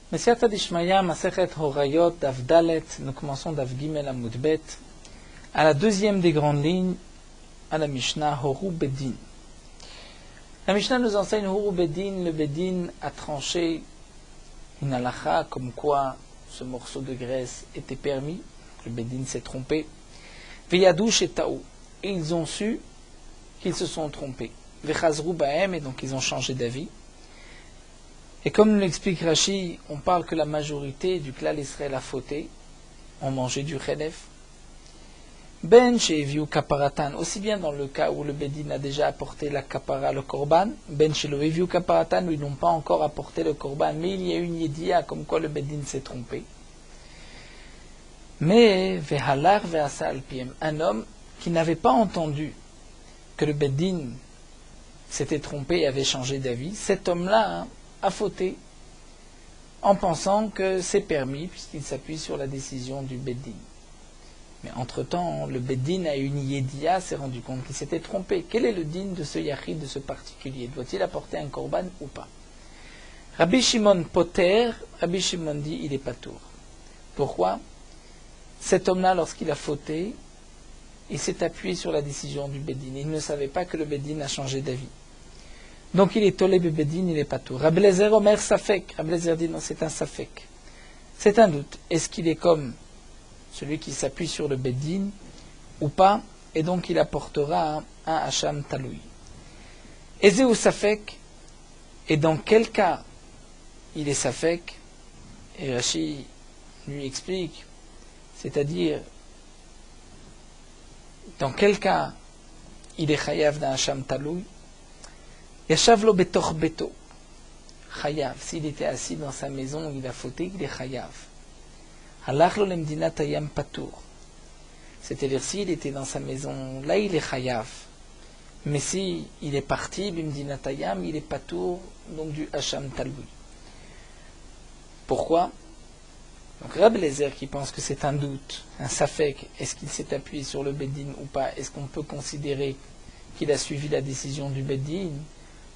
Mesiata Dishmaya, Masechet Horayot, Daf Dalet, nous commençons Daf Gimel Amud Bet, à la deuxième des grandes lignes, à la Mishnah, Horu Bedin. La Mishnah nous enseigne Horu Bedin, le Bedin a tranché une halakha, comme quoi ce morceau de graisse était permis, le Bedin s'est trompé. Veyadou Shetaou, et ils ont su qu'ils se sont trompés. Vechazru Bahem, et donc ils ont changé d'avis. Et comme l'explique Rashi, on parle que la majorité du klal Israël a fauté, ont mangé du chelef. Ben she'eviu kaparatan, aussi bien dans le cas où le Bedin a déjà apporté la kapara, le korban, ben she'lo eviu kaparatan, où ils n'ont pas encore apporté le korban, mais il y a une yédia comme quoi le Bedin s'est trompé. Mais vehalar ve'asa alpiem, un homme qui n'avait pas entendu que le Bedin s'était trompé et avait changé d'avis, cet homme-là a fauté en pensant que c'est permis puisqu'il s'appuie sur la décision du Beddin. Mais entre-temps, le Beddin a une yédia, s'est rendu compte qu'il s'était trompé. Quel est le din de ce yachid, de ce particulier? Doit-il apporter un korban ou pas? Rabbi Shimon Poter, Rabbi Shimon dit il est patour. Pourquoi? Cet homme-là, lorsqu'il a fauté, il s'est appuyé sur la décision du Beddin. Il ne savait pas que le Beddin a changé d'avis. Donc il est tolé bebedin, il est pas tout. Rabbi Lezer Omer Safek. Rabbi Lezer dit non, c'est un Safek. C'est un doute. Est-ce qu'il est comme celui qui s'appuie sur le Beddin ou pas? Et donc il apportera un Hacham Taloui. Eze ou Safek. Et dans quel cas il est Safek? Et Rashi lui explique. C'est-à-dire, dans quel cas il est Chayav d'un Hacham Taloui? Yashav lo betoch beto. Chayav. S'il était assis dans sa maison, il a fauté, il est chayav. Halach lo lemdinat hayam patour. C'est-à-dire, s'il était dans sa maison, là il est chayav. Mais si il est parti, bimdinat hayam, il est patour, donc du hacham taloui. Pourquoi? Donc Rabbi Lezer qui pense que c'est un doute, un safek, est-ce qu'il s'est appuyé sur le Beddin ou pas? Est-ce qu'on peut considérer qu'il a suivi la décision du Beddin?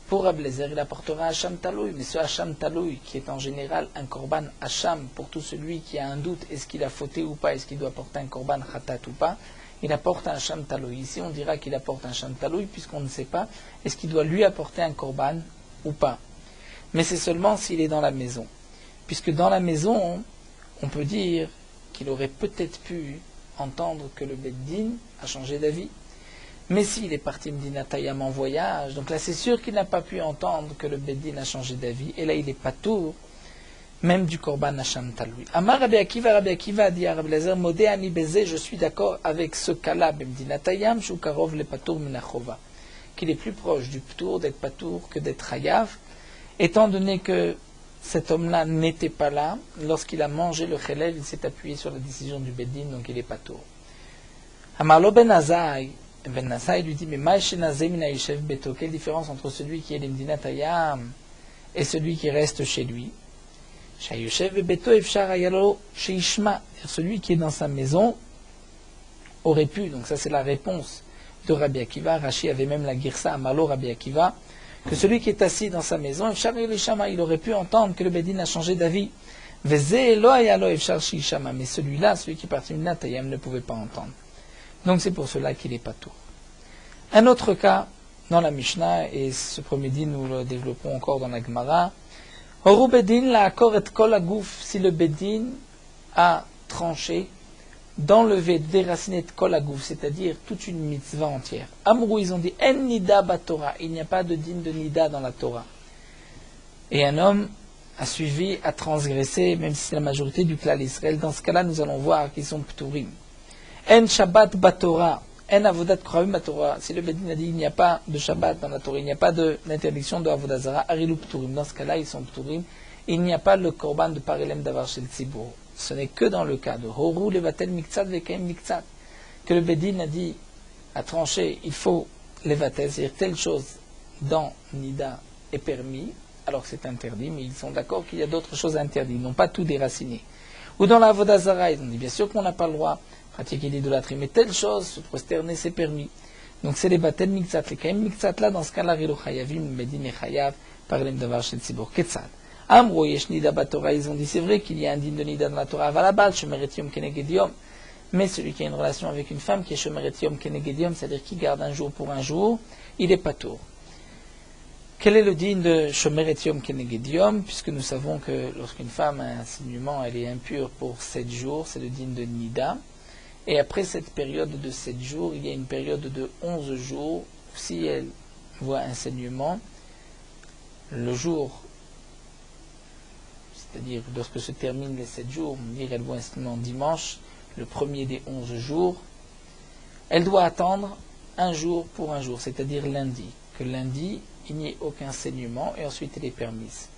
Pour Rabbi Lezer, il apportera Hacham Taloui, mais ce Hacham Taloui, qui est en général un korban Hacham, pour tout celui qui a un doute, est-ce qu'il a fauté ou pas, est-ce qu'il doit apporter un korban Khatat ou pas, il apporte un Hacham Taloui. Ici, on dira qu'il apporte un Hacham Taloui, puisqu'on ne sait pas, est-ce qu'il doit lui apporter un korban ou pas. Mais c'est seulement s'il est dans la maison. Puisque dans la maison, on peut dire qu'il aurait peut-être pu entendre que le Beddin a changé d'avis. Mais s'il est parti Medina Tayyam en voyage, donc là c'est sûr qu'il n'a pas pu entendre que le Beddin a changé d'avis, et là il est patour, même du Korban Hacham Taloui. Amar Rabbi Akiva a dit à Rabbi Lezer, Modé ani bezé, je suis d'accord avec ce cas-là, Medina Tayyam, Shukarov le patour minachova, qu'il est plus proche du ptour, d'être patour, que d'être hayav, étant donné que cet homme-là n'était pas là, lorsqu'il a mangé le chelel, il s'est appuyé sur la décision du Beddin, donc il est patour. Amar lo ben Azai, Ben Nassai lui dit, mais quelle différence entre celui qui est l'Imdinat Hayam et celui qui reste chez lui? Celui qui est dans sa maison aurait pu, donc ça c'est la réponse de Rabbi Akiva. Rashi avait même la girsa Amalo Rabbi Akiva, que celui qui est assis dans sa maison, il aurait pu entendre que le Beddin a changé d'avis. Mais celui-là, celui qui est parti d'Imdinat Hayam, ne pouvait pas entendre. Donc c'est pour cela qu'il est patour. Un autre cas dans la Mishnah, et ce premier din nous le développons encore dans la Gemara, Horu Bedin la akor et kol agouf, si le Bedin a tranché, d'enlever, de déraciner kol agouf, c'est-à-dire toute une mitzvah entière. Amrou, ils ont dit en nida batora, il n'y a pas de din de nida dans la Torah. Et un homme a suivi, a transgressé, même si c'est la majorité du klal Israël. Dans ce cas-là, nous allons voir qu'ils sont pturim. En Shabbat Batora, en Avodat Kravim Batora. Si le Beddin a dit il n'y a pas de Shabbat dans la Torah, il n'y a pas d'interdiction de Avodah Zara, Arilu Pturim. Dans ce cas-là, ils sont Pturim. Il n'y a pas le Korban de Parelem Davar Shel Tzibur. Ce n'est que dans le cas de Horu Levatel Miktsat Vekaim Miktsat que le Beddin a dit, a tranché, il faut Levatel, c'est-à-dire telle chose dans Nida est permis, alors que c'est interdit, mais ils sont d'accord qu'il y a d'autres choses interdites. Ils n'ont pas tout déraciné. Ou dans la Avodah Zara, ils ont dit bien sûr qu'on n'a pas le droit pratiquer l'idolâtrie, mais telle chose, se prosterner, c'est permis. Donc c'est les batel miktsat, les kaim miktsat là, dans ce cas-là, rilu chayavim, medin et chayav, par l'em davar shel tzibur ketzad. Amro yesh nida batora, ils ont dit c'est vrai qu'il y a un din de nida dans la Torah, avalabal, shomeret yom keneged yom. Mais celui qui a une relation avec une femme qui est shomeret yom keneged yom, c'est-à-dire qui garde un jour pour un jour, il est patour. Quel est le din de shomeret yom keneged yom? Puisque nous savons que lorsqu'une femme a un saignement, elle est impure pour 7 jours, c'est le din de nida. Et après cette période de 7 jours, il y a une période de 11 jours, si elle voit un saignement, le jour, c'est-à-dire lorsque se terminent les 7 jours, elle voit un saignement dimanche, le premier des 11 jours, elle doit attendre un jour pour un jour, c'est-à-dire lundi. Que lundi, il n'y ait aucun saignement et ensuite elle est permise.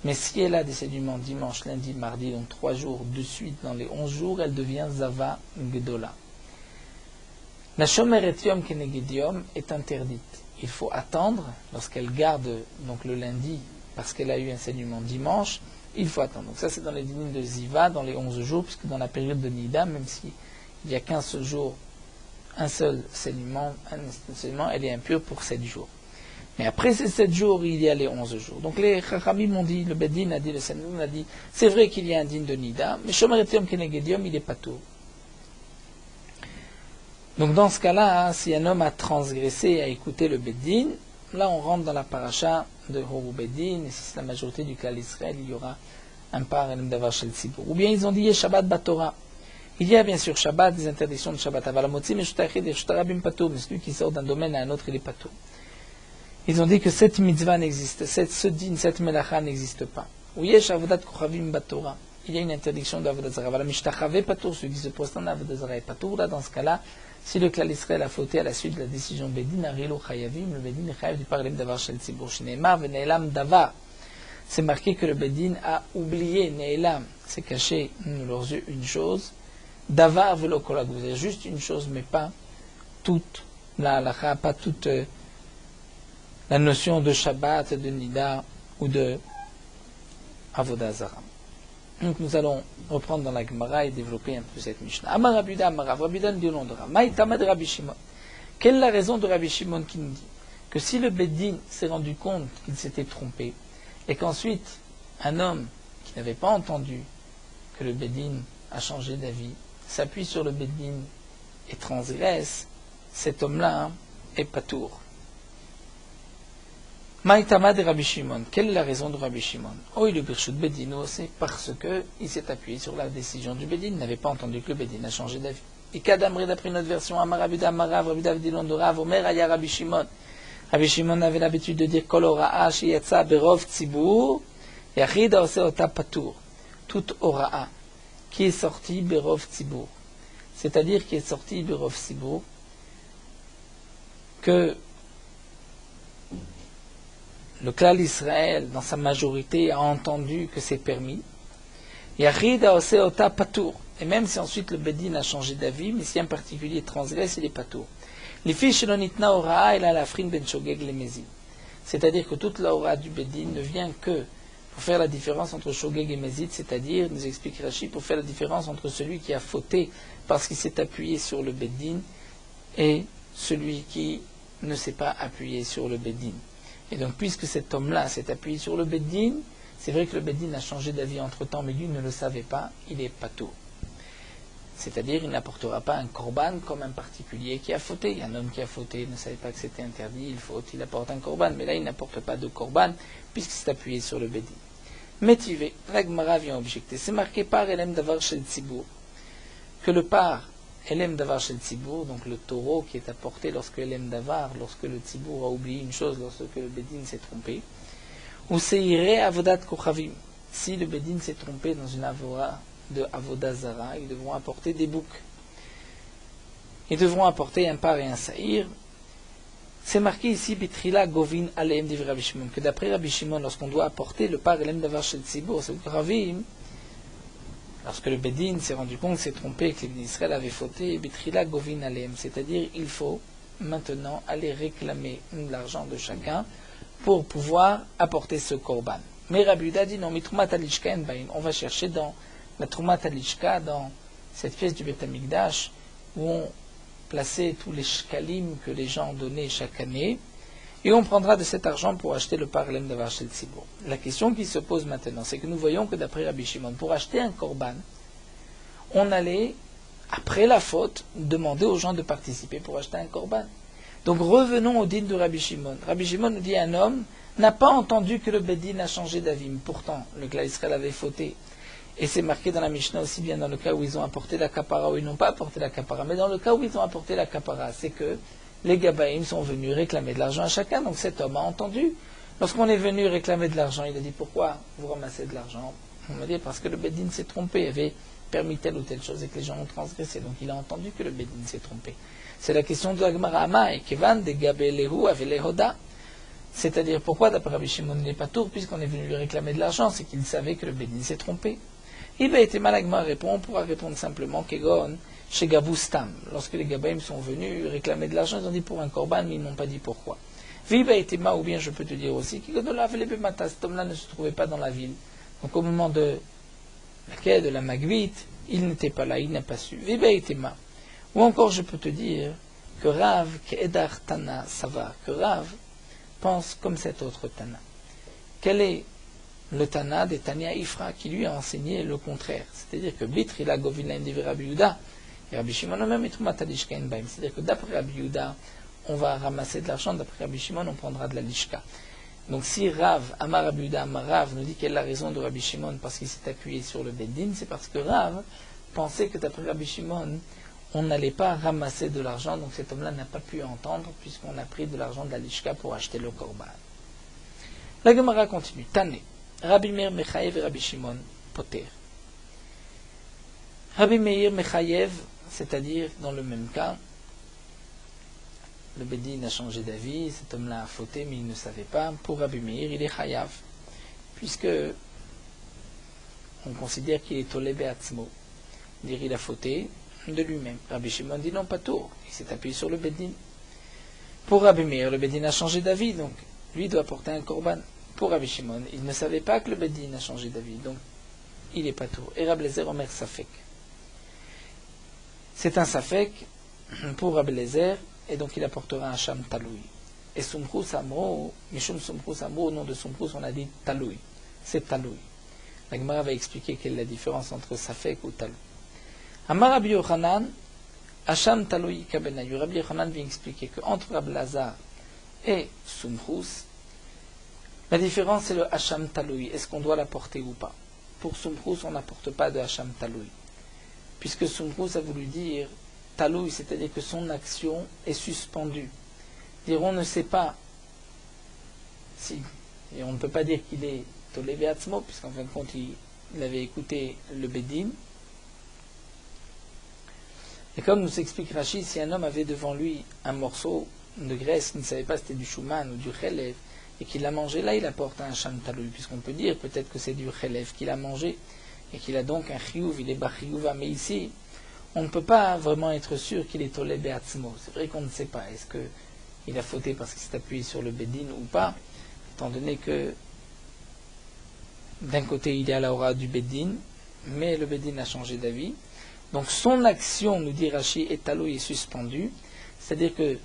Mais si elle a des saignements dimanche, lundi, mardi, donc 3 jours de suite dans les 11 jours, elle devient Zava Gdola. La Shomeret Yom Keneged Yom est interdite. Il faut attendre, lorsqu'elle garde donc le lundi, parce qu'elle a eu un saignement dimanche, il faut attendre. Donc ça c'est dans les dînines de Ziva, dans les 11 jours, puisque dans la période de Nida, même s'il n'y a qu'un seul jour, un seul saignement, elle est impure pour 7 jours. Mais après ces 7 jours, il y a les 11 jours. Donc les Chachamim m'ont dit, le Bedin a dit, le Sanhedrin a dit, c'est vrai qu'il y a un din de Nida, mais Shomeret Yom Keneged Yom, il n'est pas tout. Donc dans ce cas-là, si un homme a transgressé et a écouté le Bedin, là on rentre dans la paracha de Horu Bedin, et si c'est la majorité du clan d'Israël, il y aura un par Enem Davar Shel Tzibur. Ou bien ils ont dit, Shabbat Batora. Il y a bien sûr Shabbat, des interdictions de Shabbat. Avalamotzi, mais Shtarabim Pato, mais celui qui sort d'un domaine à un autre, il est Pato. Ils ont dit que cette mitzvah n'existe, ce din, cette melacha n'existe pas. Ou yesh avodat kochavim batora. Il y a une interdiction d'avodat zara. Voilà, mishtachave patur, celui qui se prosterne d'avodat zara est patur. Là, dans ce cas-là, si le klal Israël a fauté à la suite de la décision Bedin, arilo chayavim, le Bedin est chayav du parlem davar shel tzibur shneimar veneelam davar. C'est marqué que le Bedin a oublié, neelam, c'est caché à leurs yeux une chose, davar velo kolag, c'est juste une chose, mais pas toute la halacha, pas toute la notion de Shabbat, de Nida ou de Avodah Zara. Donc nous allons reprendre dans la Gemara et développer un peu cette Mishnah. Amar Rabuda, Amar Rabuda nous dit au nom de Rav. Maïtama de Rabbi Shimon. Quelle est la raison de Rabbi Shimon qui nous dit que si le Beddin s'est rendu compte qu'il s'était trompé et qu'ensuite un homme qui n'avait pas entendu que le Beddin a changé d'avis s'appuie sur le Beddin et transgresse, cet homme-là est patour. Maïtama de Rabbi Shimon. Quelle est la raison de Rabbi Shimon? Oh, il est Birshut Bedino, c'est parce qu'il s'est appuyé sur la décision du Bedin, il n'avait pas entendu que le Bedin a changé d'avis. Et Kadamri, d'après notre version, Amarabuda, Amarav, Rabuda, Vidilondorav, Omer, Aya Rabbi Shimon. Rabbi Shimon avait l'habitude de dire Kol Ora'a, Shiyatsa, Berov, Tzibur, Yachid, Oseota, Patour. Toute Ora'a qui est sortie, Berov, Tzibur. C'est-à-dire qui est sortie, Berov, Tzibur, que le klal Israël, dans sa majorité, a entendu que c'est permis. Yachid Oseota Patour. Et même si ensuite le Bedin a changé d'avis, mais si un particulier transgresse, il est Patour. Les fiches Shelonitna Ora, il a la frine ben Shogeg le Mezi. C'est-à-dire que toute la Ora du Bedin ne vient que pour faire la différence entre Shogeg et Mezid, c'est-à-dire, nous explique Rashi, pour faire la différence entre celui qui a fauté parce qu'il s'est appuyé sur le Bedin et celui qui ne s'est pas appuyé sur le Bedin. Et donc, puisque cet homme-là s'est appuyé sur le Beddin, c'est vrai que le Beddin a changé d'avis entre-temps, mais lui ne le savait pas, il est pato. C'est-à-dire, il n'apportera pas un korban comme un particulier qui a fauté. Un homme qui a fauté ne savait pas que c'était interdit, il faute, il apporte un korban, mais là, il n'apporte pas de korban, puisqu'il s'est appuyé sur le Beddin. Métivé, la Gemara vient objecter. C'est marqué par Elem Davar Shel Tzibur, que le par Elem Davar Shel Tzibur, donc le taureau qui est apporté lorsque Elem Davar, lorsque le Tzibur a oublié une chose, lorsque le Bedin s'est trompé, ou Seiré Avodat Kochavim. Si le Bedin s'est trompé dans une avoda de Avodah Zara, ils devront apporter des boucs. Ils devront apporter un par et un saïr. C'est marqué ici, Bitrila Govin Aleem Div Rabbi Shimon, que d'après Rabbi Shimon, lorsqu'on doit apporter le par Elem Davar Shel Tzibur, c'est le Kochavim, lorsque le Bedin s'est rendu compte, s'est trompé, que les Israël avaient fauté, Bitrila Govin Aleem, c'est-à-dire il faut maintenant aller réclamer de l'argent de chacun pour pouvoir apporter ce korban. Mais Rabbi Yehuda dit non, on va chercher dans la Troumat Alishka, dans cette pièce du Beth Amikdash, où on plaçait tous les shkalim que les gens donnaient chaque année, et on prendra de cet argent pour acheter le parlem d'avar shel tzibur. La question qui se pose maintenant, c'est que nous voyons que d'après Rabbi Shimon, pour acheter un korban, on allait, après la faute, demander aux gens de participer pour acheter un korban. Donc revenons au din de Rabbi Shimon. Rabbi Shimon nous dit un homme n'a pas entendu que le Bedin a changé d'avis. Pourtant, le clan Israël avait fauté. Et c'est marqué dans la Mishnah aussi bien dans le cas où ils ont apporté la kapara ou ils n'ont pas apporté la kapara. Mais dans le cas où ils ont apporté la kapara, c'est que les Gabaïm sont venus réclamer de l'argent à chacun. Donc cet homme a entendu. Lorsqu'on est venu réclamer de l'argent, il a dit pourquoi vous ramassez de l'argent? On m'a dit parce que le Bedin s'est trompé, il avait permis telle ou telle chose et que les gens ont transgressé. Donc il a entendu que le Bedin s'est trompé. C'est la question de la Gemara Ama et Kevan de Gabelehu Avelehoda. C'est-à-dire pourquoi d'après Rabbi Shimon n'est pas tour puisqu'on est venu lui réclamer de l'argent, c'est qu'il savait que le Bedin s'est trompé. Iba était mal répond, on pourra répondre simplement Kegon chez Gavustam. Lorsque les Gabaïm sont venus réclamer de l'argent, ils ont dit pour un korban, mais ils n'ont pas dit pourquoi. Viba était ma, ou bien je peux te dire aussi, cet homme-là ne se trouvait pas dans la ville. Donc au moment de la quai de la Magvit, il n'était pas là, il n'a pas su. Viba était ma. Ou encore je peux te dire que Rav, Kedar Tana Savar, que Rav pense comme cet autre Tana. Quel est le Tana des Tania Ifra qui lui a enseigné le contraire? C'est-à-dire que Bitri la Govila Indivi Rabbi Yehuda, et Rabbi Shimon même et Trumatadishka Baim. C'est-à-dire que d'après Rabbi Yehuda, on va ramasser de l'argent, d'après Rabbi Shimon, on prendra de la lishka. Donc si Rav, Amar Rabbi Yehuda, Amar Rav, nous dit quelle est la raison de Rabbi Shimon parce qu'il s'est appuyé sur le Beddin, c'est parce que Rav pensait que d'après Rabbi Shimon, on n'allait pas ramasser de l'argent, donc cet homme-là n'a pas pu entendre puisqu'on a pris de l'argent de la lishka pour acheter le korban. La Gemara continue. Tane. Rabbi Meir Mechayev et Rabbi Shimon Poter. Rabbi Meir Mechayev, c'est-à-dire dans le même cas, le Bedin a changé d'avis, cet homme-là a fauté mais il ne savait pas. Pour Rabbi Meir, il est Chayav, puisque on considère qu'il est Tolé Be'atzmo. Dire il a fauté de lui-même. Rabbi Shimon dit non, pas tout. Il s'est appuyé sur le Bedin. Pour Rabbi Meir, le Bedin a changé d'avis, donc lui doit porter un korban. Pour Rabbi Shimon, il ne savait pas que le Bedin a changé d'avis, donc il est pas tout. Et Rabbi Lezer Omer Safek. C'est un Safek pour Rabbi Lezer, et donc il apportera un Sham Taloui. Et Sumchus Amro, Mishum Sumchus Amro, au nom de Sumchus, on a dit Taloui. C'est Taloui. La Gemara va expliquer quelle est la différence entre Safek ou Taloui. Amar Rabbi Yochanan, Hasham Taloui Kabenayu. Rabbi Yochanan vient expliquer qu'entre Rabbi Lazar et Sumchus, la différence c'est le Hasham Taloui. Est-ce qu'on doit l'apporter ou pas? Pour Sumchus, on n'apporte pas de Hasham Taloui. Puisque Sumchus a voulu dire Taloui, c'est-à-dire que son action est suspendue. Dire on ne sait pas si, et on ne peut pas dire qu'il est Tolé Be'atzmo, puisqu'en fin de compte il avait écouté le Bedin. Et comme nous explique Rachid, si un homme avait devant lui un morceau de graisse qu'il ne savait pas si c'était du Shuman ou du Chelev, et qu'il l'a mangé, là il apporte un Sham Taloui, puisqu'on peut dire peut-être que c'est du Chelev qu'il a mangé, et qu'il a donc un Chiyuv, il est Bachiyuva, mais ici, on ne peut pas vraiment être sûr qu'il est Tolé Be'atzmo. C'est vrai qu'on ne sait pas, est-ce qu'il a fauté parce qu'il s'est appuyé sur le Bedin ou pas, étant donné que d'un côté il y a la aura du Bedin, mais le Bedin a changé d'avis. Donc son action, nous dit Rashi, est Taloui, est suspendue, c'est-à-dire que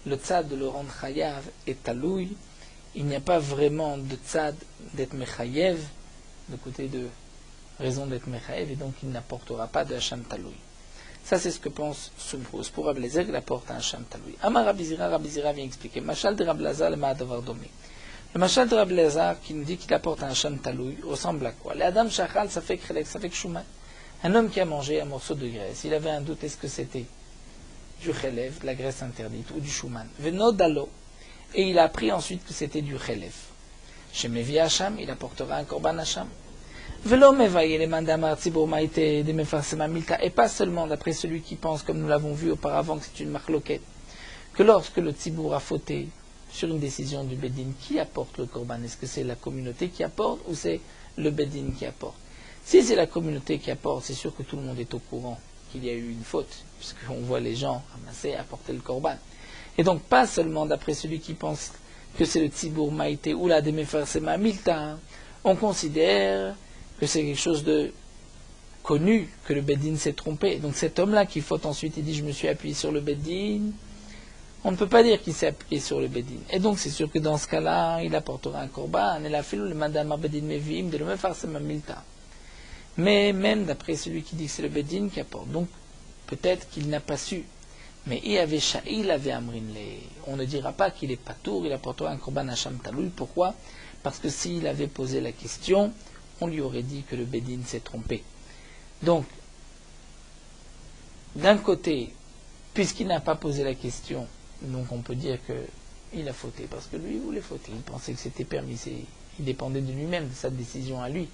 le tzad de le rendre Chayav est Taloui, il n'y a pas vraiment de tzad d'être Mechayev, de côté de raison d'être Mechayev, et donc il n'apportera pas de Hasham Taloui. Ça c'est ce que pense Sumchus. Pour Rabbi Lezer, il apporte un Hasham Taloui. Amar Rabbi Zira vient expliquer. Machal de Rabbi Lazar, le Ma'adavar Domé. Le Machal de Rabbi Lazar qui nous dit qu'il apporte un Hasham Taloui ressemble à quoi? Les Adam Shachal, ça fait Khelek, ça fait Shuman. Un homme qui a mangé un morceau de graisse, il avait un doute, est-ce que c'était du Chelev, de la graisse interdite, ou du Shuman? Veno Dalo. Et il a appris ensuite que c'était du Chelev. Chez Mevi Hacham, il apportera un Korban Hacham. Velo Mevaye, les mandamar Tzibur Maïte, des Mefarsema Milta, et pas seulement d'après celui qui pense, comme nous l'avons vu auparavant, que c'est une marloquette, que lorsque le Tzibur a fauté sur une décision du Bedin, qui apporte le Korban? Est-ce que c'est la communauté qui apporte ou c'est le Bedin qui apporte? Si c'est la communauté qui apporte, c'est sûr que tout le monde est au courant qu'il y a eu une faute, puisqu'on voit les gens ramasser, apporter le Korban. Et donc, pas seulement d'après celui qui pense que c'est le Tzibur Maïté ou la Demefarsema Milta, on considère que c'est quelque chose de connu, que le Bedin s'est trompé. Donc cet homme-là qui faute ensuite, il dit je me suis appuyé sur le Bedin, on ne peut pas dire qu'il s'est appuyé sur le Bedin. Et donc c'est sûr que dans ce cas-là, il apportera un korban, et la filou le madame Bedin Mevim, de le même faire milta. Mais même d'après celui qui dit que c'est le Bedin qui apporte. Donc peut-être qu'il n'a pas su. Mais il avait Amrinle. On ne dira pas qu'il est patour, il apportera un korban Hacham Taloui. Pourquoi? Parce que s'il avait posé la question, on lui aurait dit que le Bedin s'est trompé. Donc, d'un côté, puisqu'il n'a pas posé la question, donc on peut dire qu'il a fauté, parce que lui, il voulait fauter. Il pensait que c'était permis, il dépendait de lui-même, de sa décision à lui.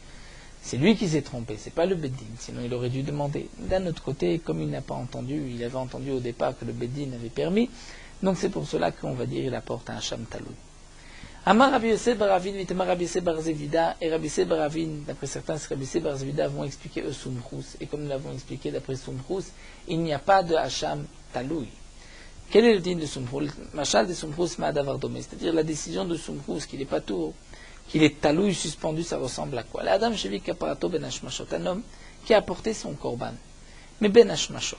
C'est lui qui s'est trompé, c'est pas le Beddin, sinon il aurait dû demander. D'un autre côté, comme il n'a pas entendu, il avait entendu au départ que le Beddin avait permis, donc c'est pour cela qu'on va dire qu'il apporte un Hacham Taloui. Amar Rabbi Yosef bar Ravin, Vitemar Rabbi Yosef bar Zevida, et Rabbi Yosef bar Ravin, d'après certains, Rabbi Yosef bar Zevida vont expliquer eux Soumrous, et comme nous l'avons expliqué d'après Soumrous, il n'y a pas de Hacham Taloui. Quel est le din de Soumrous? Machal de Soumrous ma'adavar domé, c'est-à-dire la décision de Soumrous, qu'il n'est pas tout, qu'il est Taloui suspendu, ça ressemble à quoi? L'Adam Shevi Kaparato ben Hashmashot, un homme qui a apporté son korban, mais ben Hashmashot,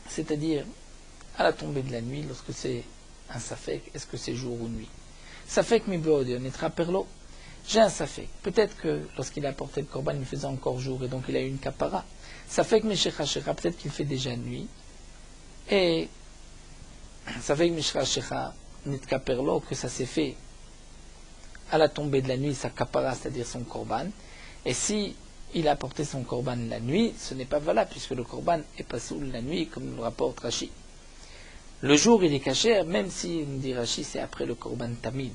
c'est-à-dire à la tombée de la nuit, lorsque c'est un safek, est-ce que c'est jour ou nuit? Safek mi be'odion et traperlo. J'ai un safek. Peut-être que lorsqu'il a apporté le korban, il faisait encore jour et donc il a eu une kapara. Safek mi shecha, peut-être qu'il fait déjà nuit. Et safek mi shecha nit kaperlo, que ça s'est fait à la tombée de la nuit, sa kapara, c'est-à-dire son korban. Et si il a apporté son korban la nuit, ce n'est pas valable puisque le korban est pas sous la nuit, comme le rapporte Rashi. Le jour, il est caché, même si, on dit Rashi, c'est après le korban tamid.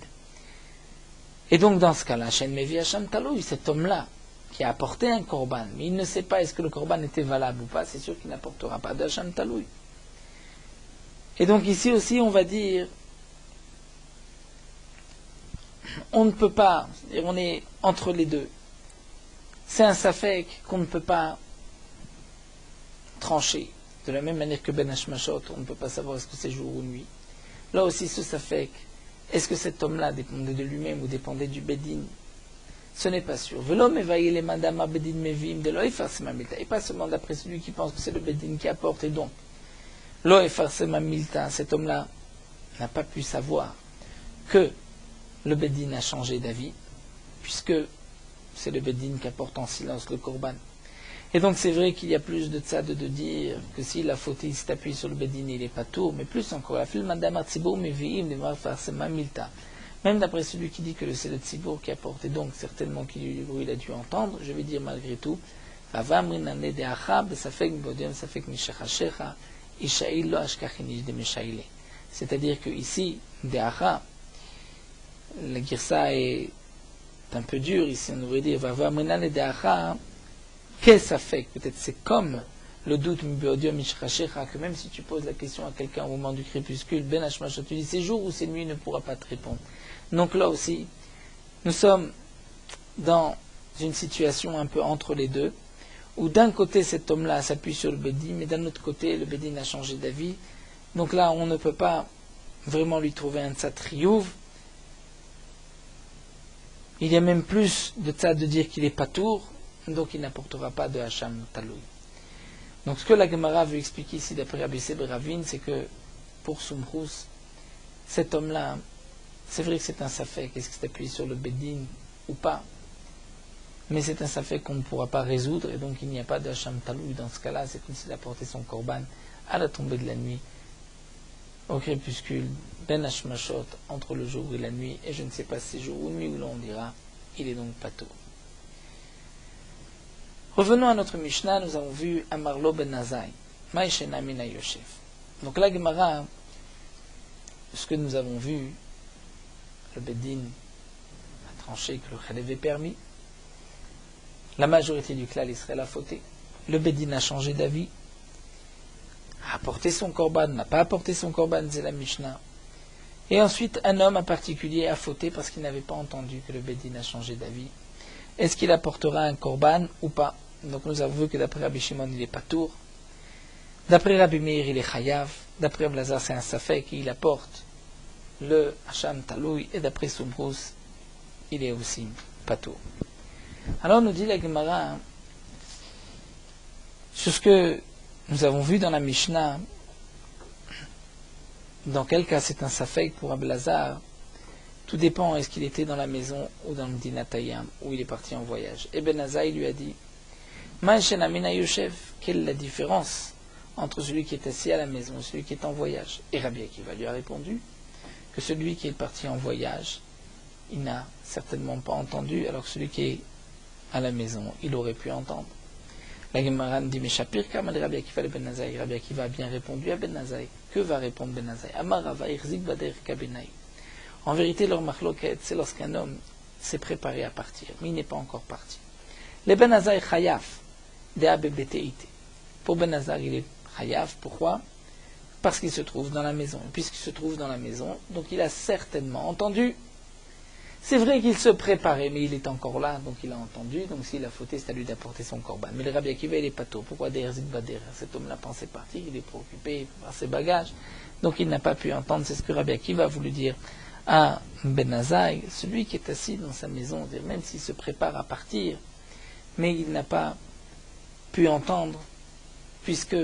Et donc, dans ce cas-là, Shen Mevi Hacham Taloui, cet homme-là, qui a apporté un korban, mais il ne sait pas est-ce que le korban était valable ou pas, c'est sûr qu'il n'apportera pas de Hacham Taloui. Et donc, ici aussi, on va dire, on ne peut pas, on est entre les deux. C'est un safek qu'on ne peut pas trancher. De la même manière que Ben Hashmashot, on ne peut pas savoir est-ce que c'est jour ou nuit. Là aussi, ce safek, est-ce que cet homme-là dépendait de lui-même ou dépendait du Bedin? Ce n'est pas sûr. Et pas seulement d'après celui qui pense que c'est le Bedin qui apporte, et donc, cet homme-là n'a pas pu savoir que le Bedin a changé d'avis, puisque c'est le Bedin qui apporte en silence le korban. Et donc c'est vrai qu'il y a plus de tzad de dire que s'il a fauté, il s'est appuyé sur le Bedin, il n'est pas tour, mais plus encore, la fil mandam tzibur meviim de farcema milta. Même d'après celui qui dit que c'est le tzibur qui apporte, et donc certainement qu'il il a dû entendre, je vais dire malgré tout, c'est-à-dire que ici, de'acha, la girsa est un peu dure, ici on devrait dire, de'acha, qu'est-ce que ça fait? Peut-être c'est comme le doute que même si tu poses la question à quelqu'un au moment du crépuscule, Ben Hashmashot, tu dis c'est jour ou c'est nuit, il ne pourra pas te répondre. Donc là aussi, nous sommes dans une situation un peu entre les deux, où d'un côté cet homme-là s'appuie sur le Bedin, mais d'un autre côté le Bedin a changé d'avis. Donc là on ne peut pas vraiment lui trouver un tzad triyuv. Il y a même plus de tzad de dire qu'il est patour, donc il n'apportera pas de Hacham Taloui. Donc ce que la Gemara veut expliquer ici d'après Rabbi Yosef bar Ravin, c'est que pour Soumrous, cet homme-là, c'est vrai que c'est un safek, est-ce qu'il s'est appuyé sur le Bedin ou pas, mais c'est un safek qu'on ne pourra pas résoudre, et donc il n'y a pas de Hacham Taloui. Dans ce cas-là, c'est comme s'il a porté son korban à la tombée de la nuit, au crépuscule, Ben Hashmashot, entre le jour et la nuit, et je ne sais pas si c'est jour ou nuit, où l'on dira, il est donc patour. Revenons à notre Mishnah, nous avons vu Amarlo ben Nazai, Maïshena mina Yosef. Donc la Gemara, ce que nous avons vu, le Bedin a tranché que le Khalev est permis, la majorité du klal Israël a fauté, le Bedin a changé d'avis, a apporté son korban, n'a pas apporté son korban, c'est la Mishnah. Et ensuite, un homme en particulier a fauté parce qu'il n'avait pas entendu que le Bedin a changé d'avis. Est-ce qu'il apportera un korban ou pas? Donc nous avons vu que d'après Rabbi Shimon, il est patour. D'après Rabbi Meir, il est chayav. D'après Rabbi Lazar, c'est un safek, il apporte le Hacham Taloui. Et d'après Soumrous, il est aussi patour. Alors nous dit la Gemara, sur ce que nous avons vu dans la Mishnah, dans quel cas c'est un safek pour Abelazar? Tout dépend, est-ce qu'il était dans la maison ou dans le Dinatayam, où il est parti en voyage. Et Ben Azaï lui a dit, Ma'ashen Amina Yoshev, quelle est la différence entre celui qui est assis à la maison et celui qui est en voyage? Et Rabbi Akiva lui a répondu que celui qui est parti en voyage, il n'a certainement pas entendu, alors que celui qui est à la maison, il aurait pu entendre. La Gemara dit, mais Shapir Kamal Rabbi Akiva le Ben Azaï. Rabbi Akiva a bien répondu à Ben Azaï. Que va répondre Ben Azaï? Amar Rava Irzik Bader Kabenai. En vérité, leur machloket, c'est lorsqu'un homme s'est préparé à partir, mais il n'est pas encore parti. Le Ben Azaï Chayaf, de Abebteite. Pour Ben Azaï, il est Chayaf. Pourquoi? Parce qu'il se trouve dans la maison. Et puisqu'il se trouve dans la maison, donc il a certainement entendu. C'est vrai qu'il se préparait, mais il est encore là, donc il a entendu. Donc s'il a fauté, c'est à lui d'apporter son korban. Mais le Rabbi Akiva, il est pas tôt. Pourquoi Derzik Bader? Cet homme-là pensait partir, il est préoccupé par ses bagages. Donc il n'a pas pu entendre. C'est ce que Rabbi Akiva a voulu dire à Ben Azaï, celui qui est assis dans sa maison, même s'il se prépare à partir, mais il n'a pas pu entendre, puisque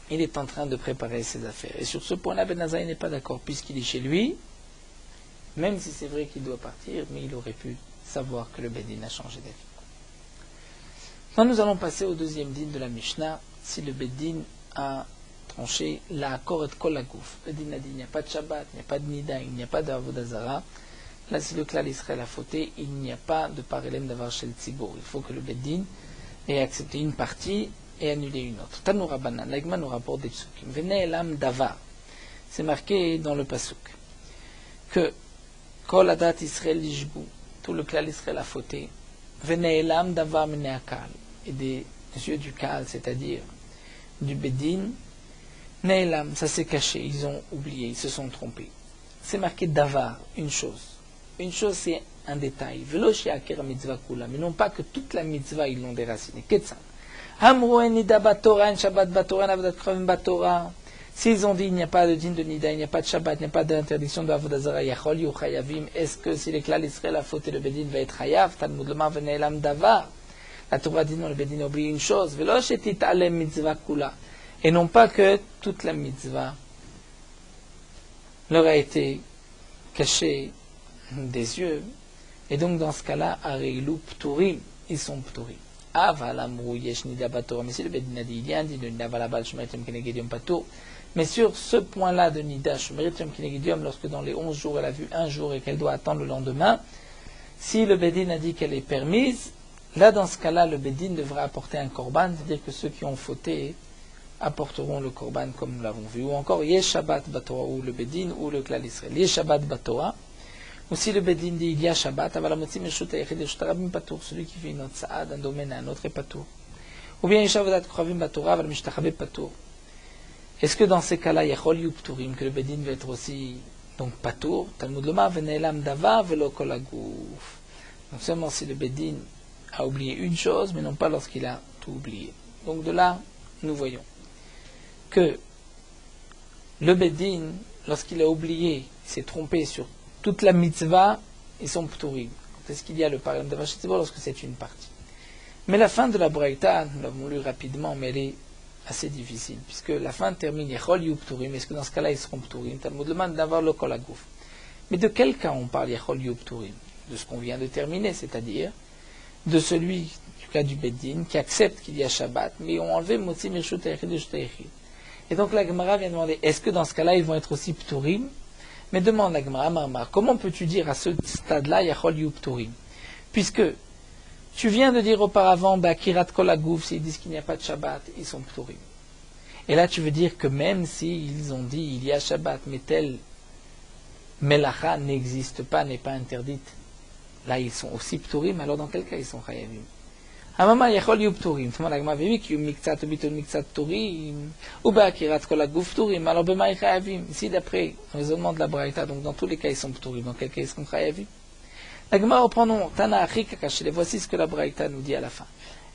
il est en train de préparer ses affaires. Et sur ce point-là, Ben Azaï n'est pas d'accord, puisqu'il est chez lui, même si c'est vrai qu'il doit partir, mais il aurait pu savoir que le Bedin a changé d'avis. Maintenant, nous allons passer au deuxième din de la Mishnah, si le Bedin a tranché la akor et kol lagouf. Le Bedin a dit, il n'y a pas de Shabbat, il n'y a pas de Nida, il n'y a pas d'Avodah Zara. Là, si le klal Israël a fauté, il n'y a pas de parélème d'avoir chez le Tzibour. Il faut que le Bedin ait accepté une partie et annulé une autre. Tanu Rabbanan, l'Agma nous rapporte des psukim. Vene elam davar. C'est marqué dans le pasuk que Kol adat Israël lishbu, tout le klal Israël a fauté. Vene elam davar mene akal. Et des yeux du kal, c'est-à-dire du Bedin, ne'elam, ça s'est caché, ils ont oublié, ils se sont trompés. C'est marqué davar, une chose. Une chose, c'est un détail. Velo she'aker mitzvah kula, mais non pas que toute la mitzvah, ils l'ont déraciné. Ketsan. Amroen nida batora, en shabbat batora, en avodat kravim batora. S'ils ont dit il n'y a pas de din de nida, il n'y a pas de shabbat, il n'y a pas d'interdiction de avodah zara, yachol yu chayavim, est-ce que si les klal Israël a fauté, le bedin va être chayav? Talmud lema vene'elam davar. La Torah dit non, le bedin a oublié une chose. Velo she'tit alem mitzvah kula. Et non pas que toute la mitzvah leur a été cachée des yeux. Et donc dans ce cas-là, areilu pturim, ils sont pturim. Aval amrou yesh nida bator. Mais si le bedin a dit il y a un din de nida valabal shmeritem kenegedium patur. Mais sur ce point-là de nida shmeritem kenegedium, lorsque dans les 11 jours elle a vu un jour et qu'elle doit attendre le lendemain, si le bedin a dit qu'elle est permise, là dans ce cas-là, le bedin devra apporter un korban, c'est-à-dire que ceux qui ont fauté apporteront le korban comme nous l'avons vu. Ou encore yesh shabbat batora, ou le bedin ou le klal Israël. Yesh shabbat batora. Ou si le bedin dit il y a Shabbat, celui qui fait une autre sa'ad, un domaine à un autre est patour. Ou bien Yeshavodat Kravim Batora, Mishtachabé patour. Est-ce que dans ces cas-là, Yachol yu pturim, que le bedin va être aussi donc patour? Talmud loma venelam davar velo kol hagouf. Donc seulement si le bedin a oublié une chose, mais non pas lorsqu'il a tout oublié. Donc de là, nous voyons que le bedin, lorsqu'il a oublié, il s'est trompé sur toute la mitzvah, ils sont pturim. Est-ce qu'il y a le parallèle de Vachet lorsque c'est une partie? Mais la fin de la Braïta, nous l'avons lu rapidement, mais elle est assez difficile, puisque la fin termine Yachol yu pturim. Est-ce que dans ce cas-là, ils seront pturim? Talmud demande d'avoir le kol hagouf. Mais de quel cas on parle Yachol yu pturim? De ce qu'on vient de terminer, c'est-à-dire de celui, du cas du Beddin, qui accepte qu'il y a Shabbat, mais ils ont enlevé Motzi Mirshut Ayechid et Shtayechid. Et donc la Gemara vient demander, est-ce que dans ce cas-là, ils vont être aussi pturim? Mais demande la Gemara, Marmar, comment peux-tu dire à ce stade-là, Yachol yu pturim? Puisque tu viens de dire auparavant, Kirat kol hagouf, s'ils disent qu'il n'y a pas de Shabbat, ils sont pturim. Et là, tu veux dire que même s'ils ont dit, il y a Shabbat, mais telle melacha n'existe pas, n'est pas interdite, là, ils sont aussi pturim, alors dans quel cas ils sont chayavim? Amama yachol yu pturim. Tout le monde a dit qu'il y a miktsat ou bitul miktsat pturim, ou kirat kol hagouf pturim, alors bema chayavim. Ici, d'après le raisonnement de la Braïta, donc dans tous les cas ils sont pturim, dans quel cas ils sont chayavim? La Gemara reprend non, Tana Achik Kachele, voici ce que la Braïta nous dit à la fin.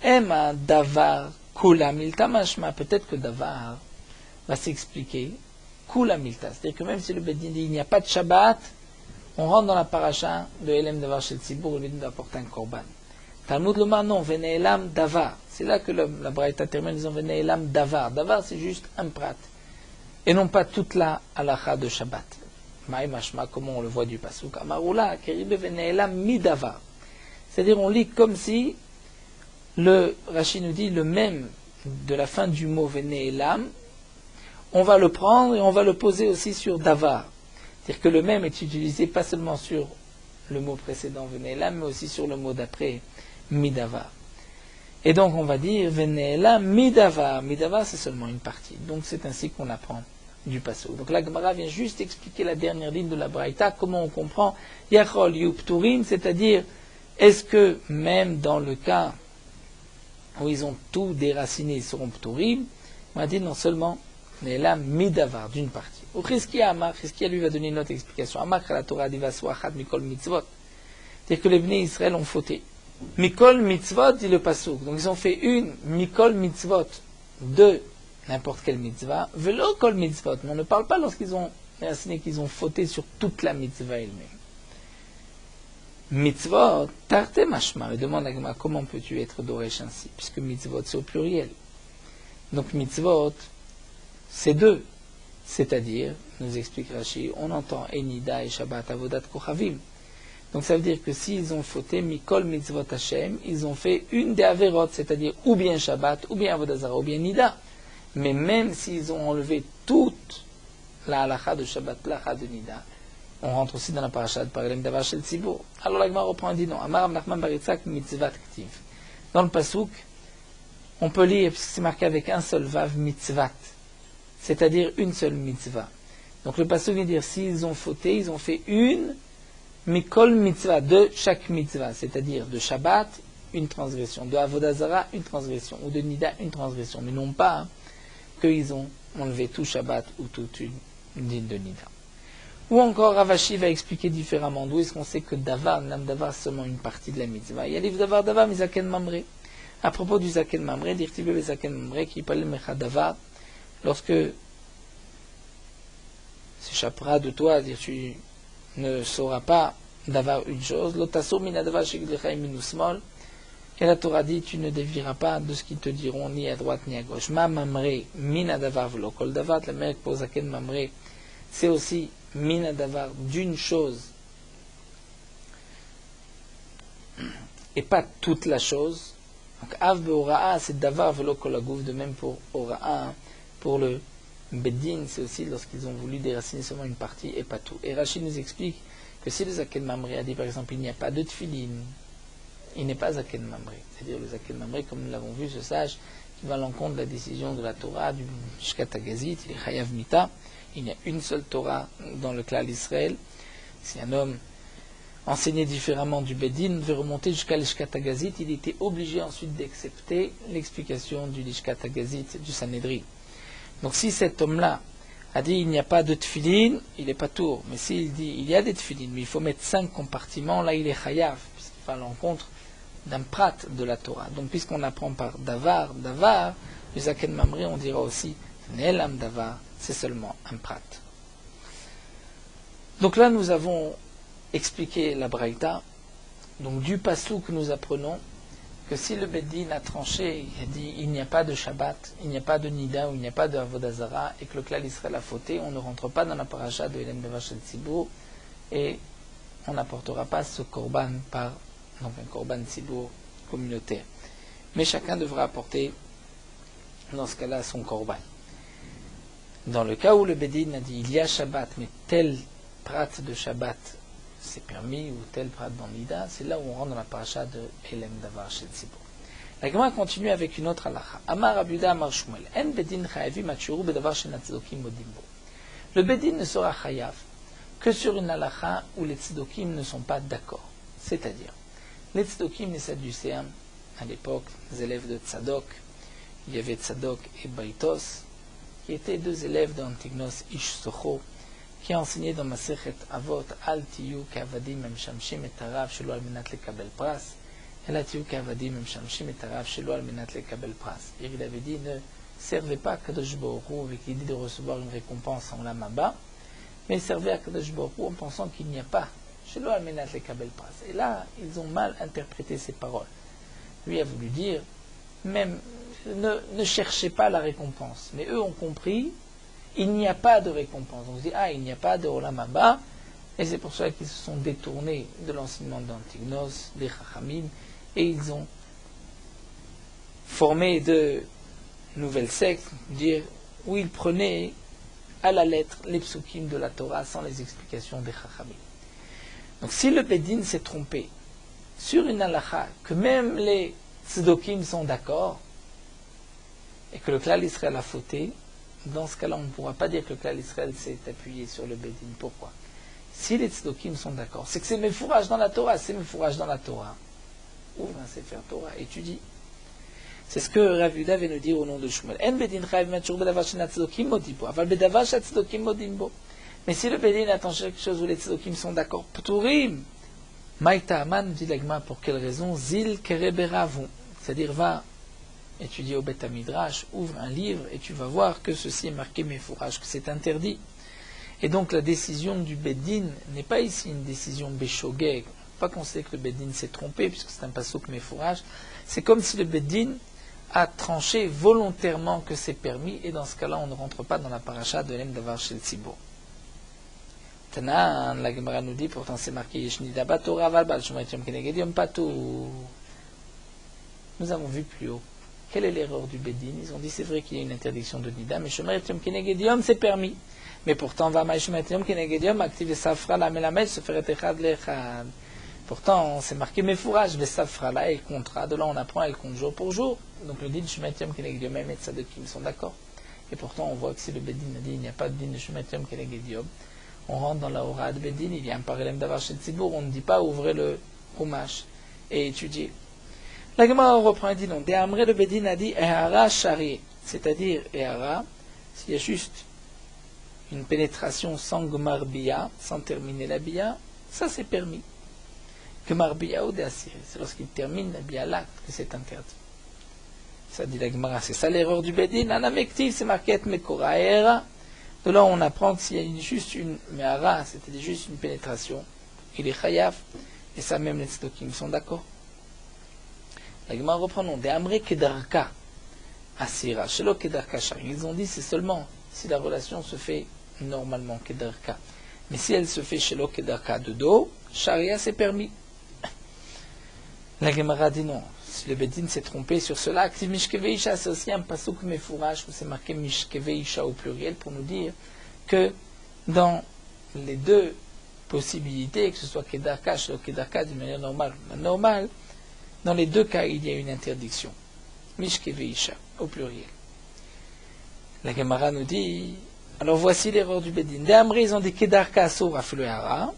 Ema davar kula milta mashma, peut-être que davar va s'expliquer kula milta, c'est-à-dire que même si le Beddin dit il n'y a pas de Shabbat, on rentre dans la paracha de Elem Davar Shel Tzibour, le Beddin doit apporter un korban. Talmud Lomar non, Vene'elam davar. C'est là que la Braïta termine en disant Vene'elam davar. Davar c'est juste un prat. et non pas toute la halakha de Shabbat. Maïmashma, comment on le voit du pasuk, Amaroula, Keribe Veneelam Midava. C'est-à-dire, on lit comme si le Rashi nous dit le même de la fin du mot Veneelam, on va le prendre et on va le poser aussi sur Davar. C'est-à-dire que le même est utilisé pas seulement sur le mot précédent Veneelam, mais aussi sur le mot d'après, Midavar. Et donc on va dire Veneelam Midavar. Midavar, c'est seulement une partie. Donc c'est ainsi qu'on apprend du pasuk. Donc la Gemara vient juste expliquer la dernière ligne de la Braïta, comment on comprend Yachol Yupturim, c'est-à-dire est-ce que même dans le cas où ils ont tout déraciné, ils seront Pturim, on va dire non seulement Veneelam Midavar, d'une partie. Au Chizkia Amar, Chizkia lui va donner une autre explication. Amar la Torah diva Swachat Mikol Mitzvot. C'est-à-dire que les Bnei Israël ont fauté. Mikol Mitzvot, dit le pasuk. Donc ils ont fait une Mikol Mitzvot de n'importe quelle mitzvah, velo kol mitzvot, mais on ne parle pas lorsqu'ils ont enseigné qu'ils ont fauté sur toute la mitzvah elle-même. Mitzvot, tarte mashma, me demande à Gemara, comment peux-tu être doresh ainsi, puisque mitzvot c'est au pluriel. Donc mitzvot, c'est deux, c'est-à-dire, nous explique Rashi, on entend Enida et Shabbat Avodat Kochavim. Donc ça veut dire que s'ils ont fauté Mikol Mitzvot Hashem, ils ont fait une des Averot, c'est-à-dire ou bien Shabbat, ou bien Avodah Zarah, ou bien Nida. Mais même s'ils ont enlevé toute la halakha de Shabbat, la halakha de Nida, on rentre aussi dans la paracha de Paralem Davar Shel Tzibur. Alors la Gemara reprend et dit non. Amar Nachman bar Yitzhak mitzvat ktiv. Dans le pasuk, on peut lire, puisque c'est marqué avec un seul vav, mitzvat, c'est-à-dire une seule mitzvah. Donc le pasuk veut dire s'ils ont fauté, ils ont fait une mikol mitzvah, de chaque mitzvah, c'est-à-dire de Shabbat, une transgression, de Avodah Zarah, une transgression, ou de Nida, une transgression, mais non pas qu'ils ont enlevé tout Shabbat ou toute une dîne de Nida. Ou encore, Ravashi va expliquer différemment d'où est-ce qu'on sait que Davar, l'âme Davar, c'est seulement une partie de la mitzvah. Il y a livre Davar, Mizaken Mamre. À propos du Zaken Mamre, d'Irtibé Zaken Mamre, qui parle Mecha Davar, lorsque s'échappera de toi, dire tu ne sauras pas Davar une chose, Lotasso Mina Davar Shiglecha Minusmol, et la Torah dit, tu ne dévieras pas de ce qu'ils te diront ni à droite ni à gauche. Ma mamre, mina davar velo kol davar, la mère pour zaken mamre, c'est aussi mina davar d'une chose, et pas toute la chose. Donc av beoraa, c'est davar velo kol agouf, de même pour oraa, pour le beddin, c'est aussi lorsqu'ils ont voulu déraciner seulement une partie et pas tout. Et Rachid nous explique que si le zaken mamre a dit par exemple, il n'y a pas de tfilin, il n'est pas Zaken Mamre. C'est-à-dire le Zaken Mamre, comme nous l'avons vu, ce sage qui va à l'encontre de la décision de la Torah, du Shkatagazit, il est Chayav Mita. Il y a une seule Torah dans le clan d'Israël. Si un homme enseignait différemment du Bedin veut remonter jusqu'à l'Ishkatagazit, il était obligé ensuite d'accepter l'explication du Ishkatagazit, du Sanhedrin. Donc si cet homme-là a dit il n'y a pas de tfilin, il n'est pas tour. Mais s'il dit il y a des tfilin, mais il faut mettre 5 compartiments, là il est Chayav, puisqu'il va à l'encontre d'un prat de la Torah. Donc puisqu'on apprend par Davar, le Zaken Mamre, on dira aussi Ne'elam Davar, c'est seulement un prat. Donc là nous avons expliqué la Braïta. Donc du pasuk que nous apprenons que si le Beddin a tranché, il a dit il n'y a pas de Shabbat, il n'y a pas de Nida, ou il n'y a pas de Avodah Zarah, et que le Klal Israël a fauté, on ne rentre pas dans la paracha de Hélène Davar Shel Tzibur, et on n'apportera pas ce korban par donc un korban Tzibur communautaire. Mais chacun devra apporter, dans ce cas-là, son korban. Dans le cas où le Beddin a dit il y a Shabbat, mais tel prat de Shabbat c'est permis, ou tel prat dans Nida, c'est là où on rentre dans la paracha de Hélène Davar Shel Tzibur. La Gemara continue avec une autre halakha. Amar Abuda Amar Shmuel. En Beddin chayavim atshuru bedavar shel tzdokim modimbo. Le Beddin ne sera chayav que sur une halakha où les tzdokim ne sont pas d'accord. C'est-à-dire, les tzdokim, les sadducéens, à l'époque, les élèves de Tzadok, il y avait Tzadok et Baitos, qui étaient deux élèves d'Antignos Ish Socho, qui a enseigné dans Masechet Avot, Al tiyu kavadim emshamshim et harav shelo al menat lekabel pras, et la tiyu kavadim emshamshim et harav shelo al menat lekabel pras. Et il avait dit, ne servez pas à Kadosh Baruch Hu avec l'idée de recevoir une récompense en l'amaba, mais servez à Kadosh Baruch Hu en pensant qu'il n'y a pas shelo al menat lekabel pras. Et là, ils ont mal interprété ces paroles. Lui a voulu dire, même ne cherchez pas la récompense. Mais eux ont compris, il n'y a pas de récompense. On se dit, il n'y a pas de Olam Haba, et c'est pour cela qu'ils se sont détournés de l'enseignement d'Antignos, des Chachamim, et ils ont formé de nouvelles sectes, où ils prenaient à la lettre les psukim de la Torah sans les explications des Chachamim. Donc si le Bedin s'est trompé sur une halakha, que même les tzdokim sont d'accord, et que le Klal Israël a fauté, dans ce cas-là, on ne pourra pas dire que le Klal Israël s'est appuyé sur le Bedin. Pourquoi? Si les tzdokim sont d'accord, c'est que c'est mes fourrages dans la Torah. C'est mes fourrages dans la Torah. Ouvre un Sefer Torah, étudie. C'est ce que Rav Yuda vient nous dire au nom de Shmuel. En Bedin chayav metshur bedavar shena tzdokim modim bo, aval bedavar shena tzdokim modim bo. Mais si le Bedin attend quelque chose où les tzdokim sont d'accord, pturim. Maïta Aman dit l'Agma pour quelle raison? Zil kereberavon. C'est-à-dire, va étudier au Beth Midrash, ouvre un livre et tu vas voir que ceci est marqué Mefourage, que c'est interdit. Et donc la décision du Beddin n'est pas ici une décision Béchogeg. Pas qu'on sait que le Beddin s'est trompé, puisque c'est un passouk Mefourage. C'est comme si le Beddin a tranché volontairement que c'est permis, et dans ce cas-là, on ne rentre pas dans la paracha de l'Em Davar Shel Tzibur. Tanan, la Gemara nous dit, pourtant c'est marqué Yeshnida Batora Valbal Shumaitium Kenegedium Patou. Nous avons vu plus haut. Quelle est l'erreur du Bedin? Ils ont dit c'est vrai qu'il y a une interdiction de Nida, mais Shumaitium Kenegedium c'est permis. Mais pourtant, va Shumaitium Kenegedium active Safra la Melamel se ferait Echad Lechad. Pourtant, c'est marqué Mefourage, les Safra là, elle comptera. De là, on apprend, elle compte jour pour jour. Donc le din Shumaitium Kenegedium et Tzadokim sont d'accord. Et pourtant, on voit que si le Bedin a dit il n'y a pas de din de Shumaitium Kenegedium, on rentre dans la Hora de Bedin, il y a un parallèle d'avar chez Tzibur, on ne dit pas ouvrez le Chumash et étudier. La Gemara reprend et dit non. Déhamré le Bedin a dit Ehara Shari, c'est-à-dire Ehara, s'il y a juste une pénétration sans Gmar Bia, sans terminer la Bia, ça c'est permis. Gmar Bia ou Deasiri, c'est lorsqu'il termine la Bia l'acte que c'est interdit. Ça dit la Gemara, c'est ça l'erreur du Bedin. Anamektiv, c'est marqué Mekora Ehara. De là, on apprend que s'il y a juste une Mehara, c'est-à-dire juste une pénétration, il est chayav, et ça même les tzdokim sont d'accord. La Gemara reprend non, des amré kedarka asira, shelo kedarka shari. Ils ont dit c'est seulement si la relation se fait normalement kedarka. Mais si elle se fait shelo kedarka de dos, sharia c'est permis. La Gemara dit non. Si le Bedin s'est trompé sur cela, active Mishkeveisha, c'est aussi un pasouk Mefourage où c'est marqué Mishkeveisha au pluriel pour nous dire que dans les deux possibilités, que ce soit Kedarka, ou Kedarka d'une manière normale, dans les deux cas, il y a une interdiction. Mishkeveisha au pluriel. La Gemara nous dit, alors voici l'erreur du Bedin. Des Amri, ils ont dit Kedarka Asur Afluhara,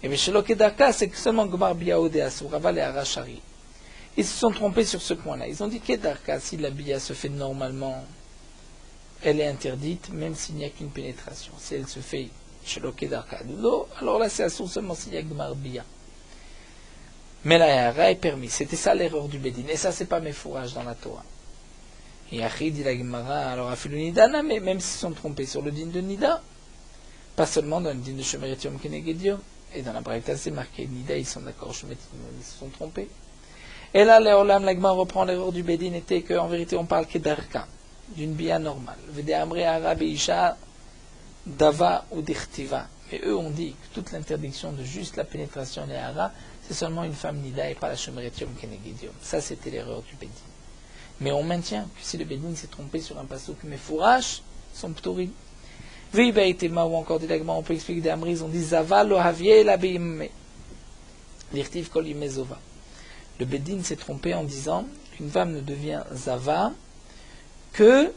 et Mishelo Kedarka, c'est que seulement Gmar Biaode Asur Aval et Hara Shari. Ils se sont trompés sur ce point-là. Ils ont dit Kedarka, si la bia se fait normalement, elle est interdite, même s'il n'y a qu'une pénétration. Si elle se fait chez le Kedarka de l'eau, alors là c'est assourd seulement s'il y a Gmar Bia. Mais la Yara est permis. C'était ça l'erreur du Bedin. Et ça, c'est pas mes fourrages dans la Torah. Et Achid dit la Gemara, alors a fait le Nidana, mais même s'ils se sont trompés sur le din de Nida, pas seulement dans le din de Shemeretium Kenegedium, et dans la Braïta c'est marqué Nida, ils sont d'accord, ils se sont trompés. Et là, l'Olam Lagma reprend l'erreur du Bedin était qu'en vérité on parle Kedarka, d'une bia normale. Vede Amre Arabe Isha Dava ou Dirtiva. Mais eux ont dit que toute l'interdiction de juste la pénétration et hara, c'est seulement une femme nida et pas la Shemeretium Kenegedium. Ça c'était l'erreur du Bedin. Mais on maintient que si le Bedin s'est trompé sur un passouk Mefourash, son ptori. Viba et Tema ou encore Dilagma, on peut expliquer des Amri, ils ont dit Zava lo havie la bime. L'irtiv kol yimezova. Le Bedin s'est trompé en disant qu'une femme ne devient Zava que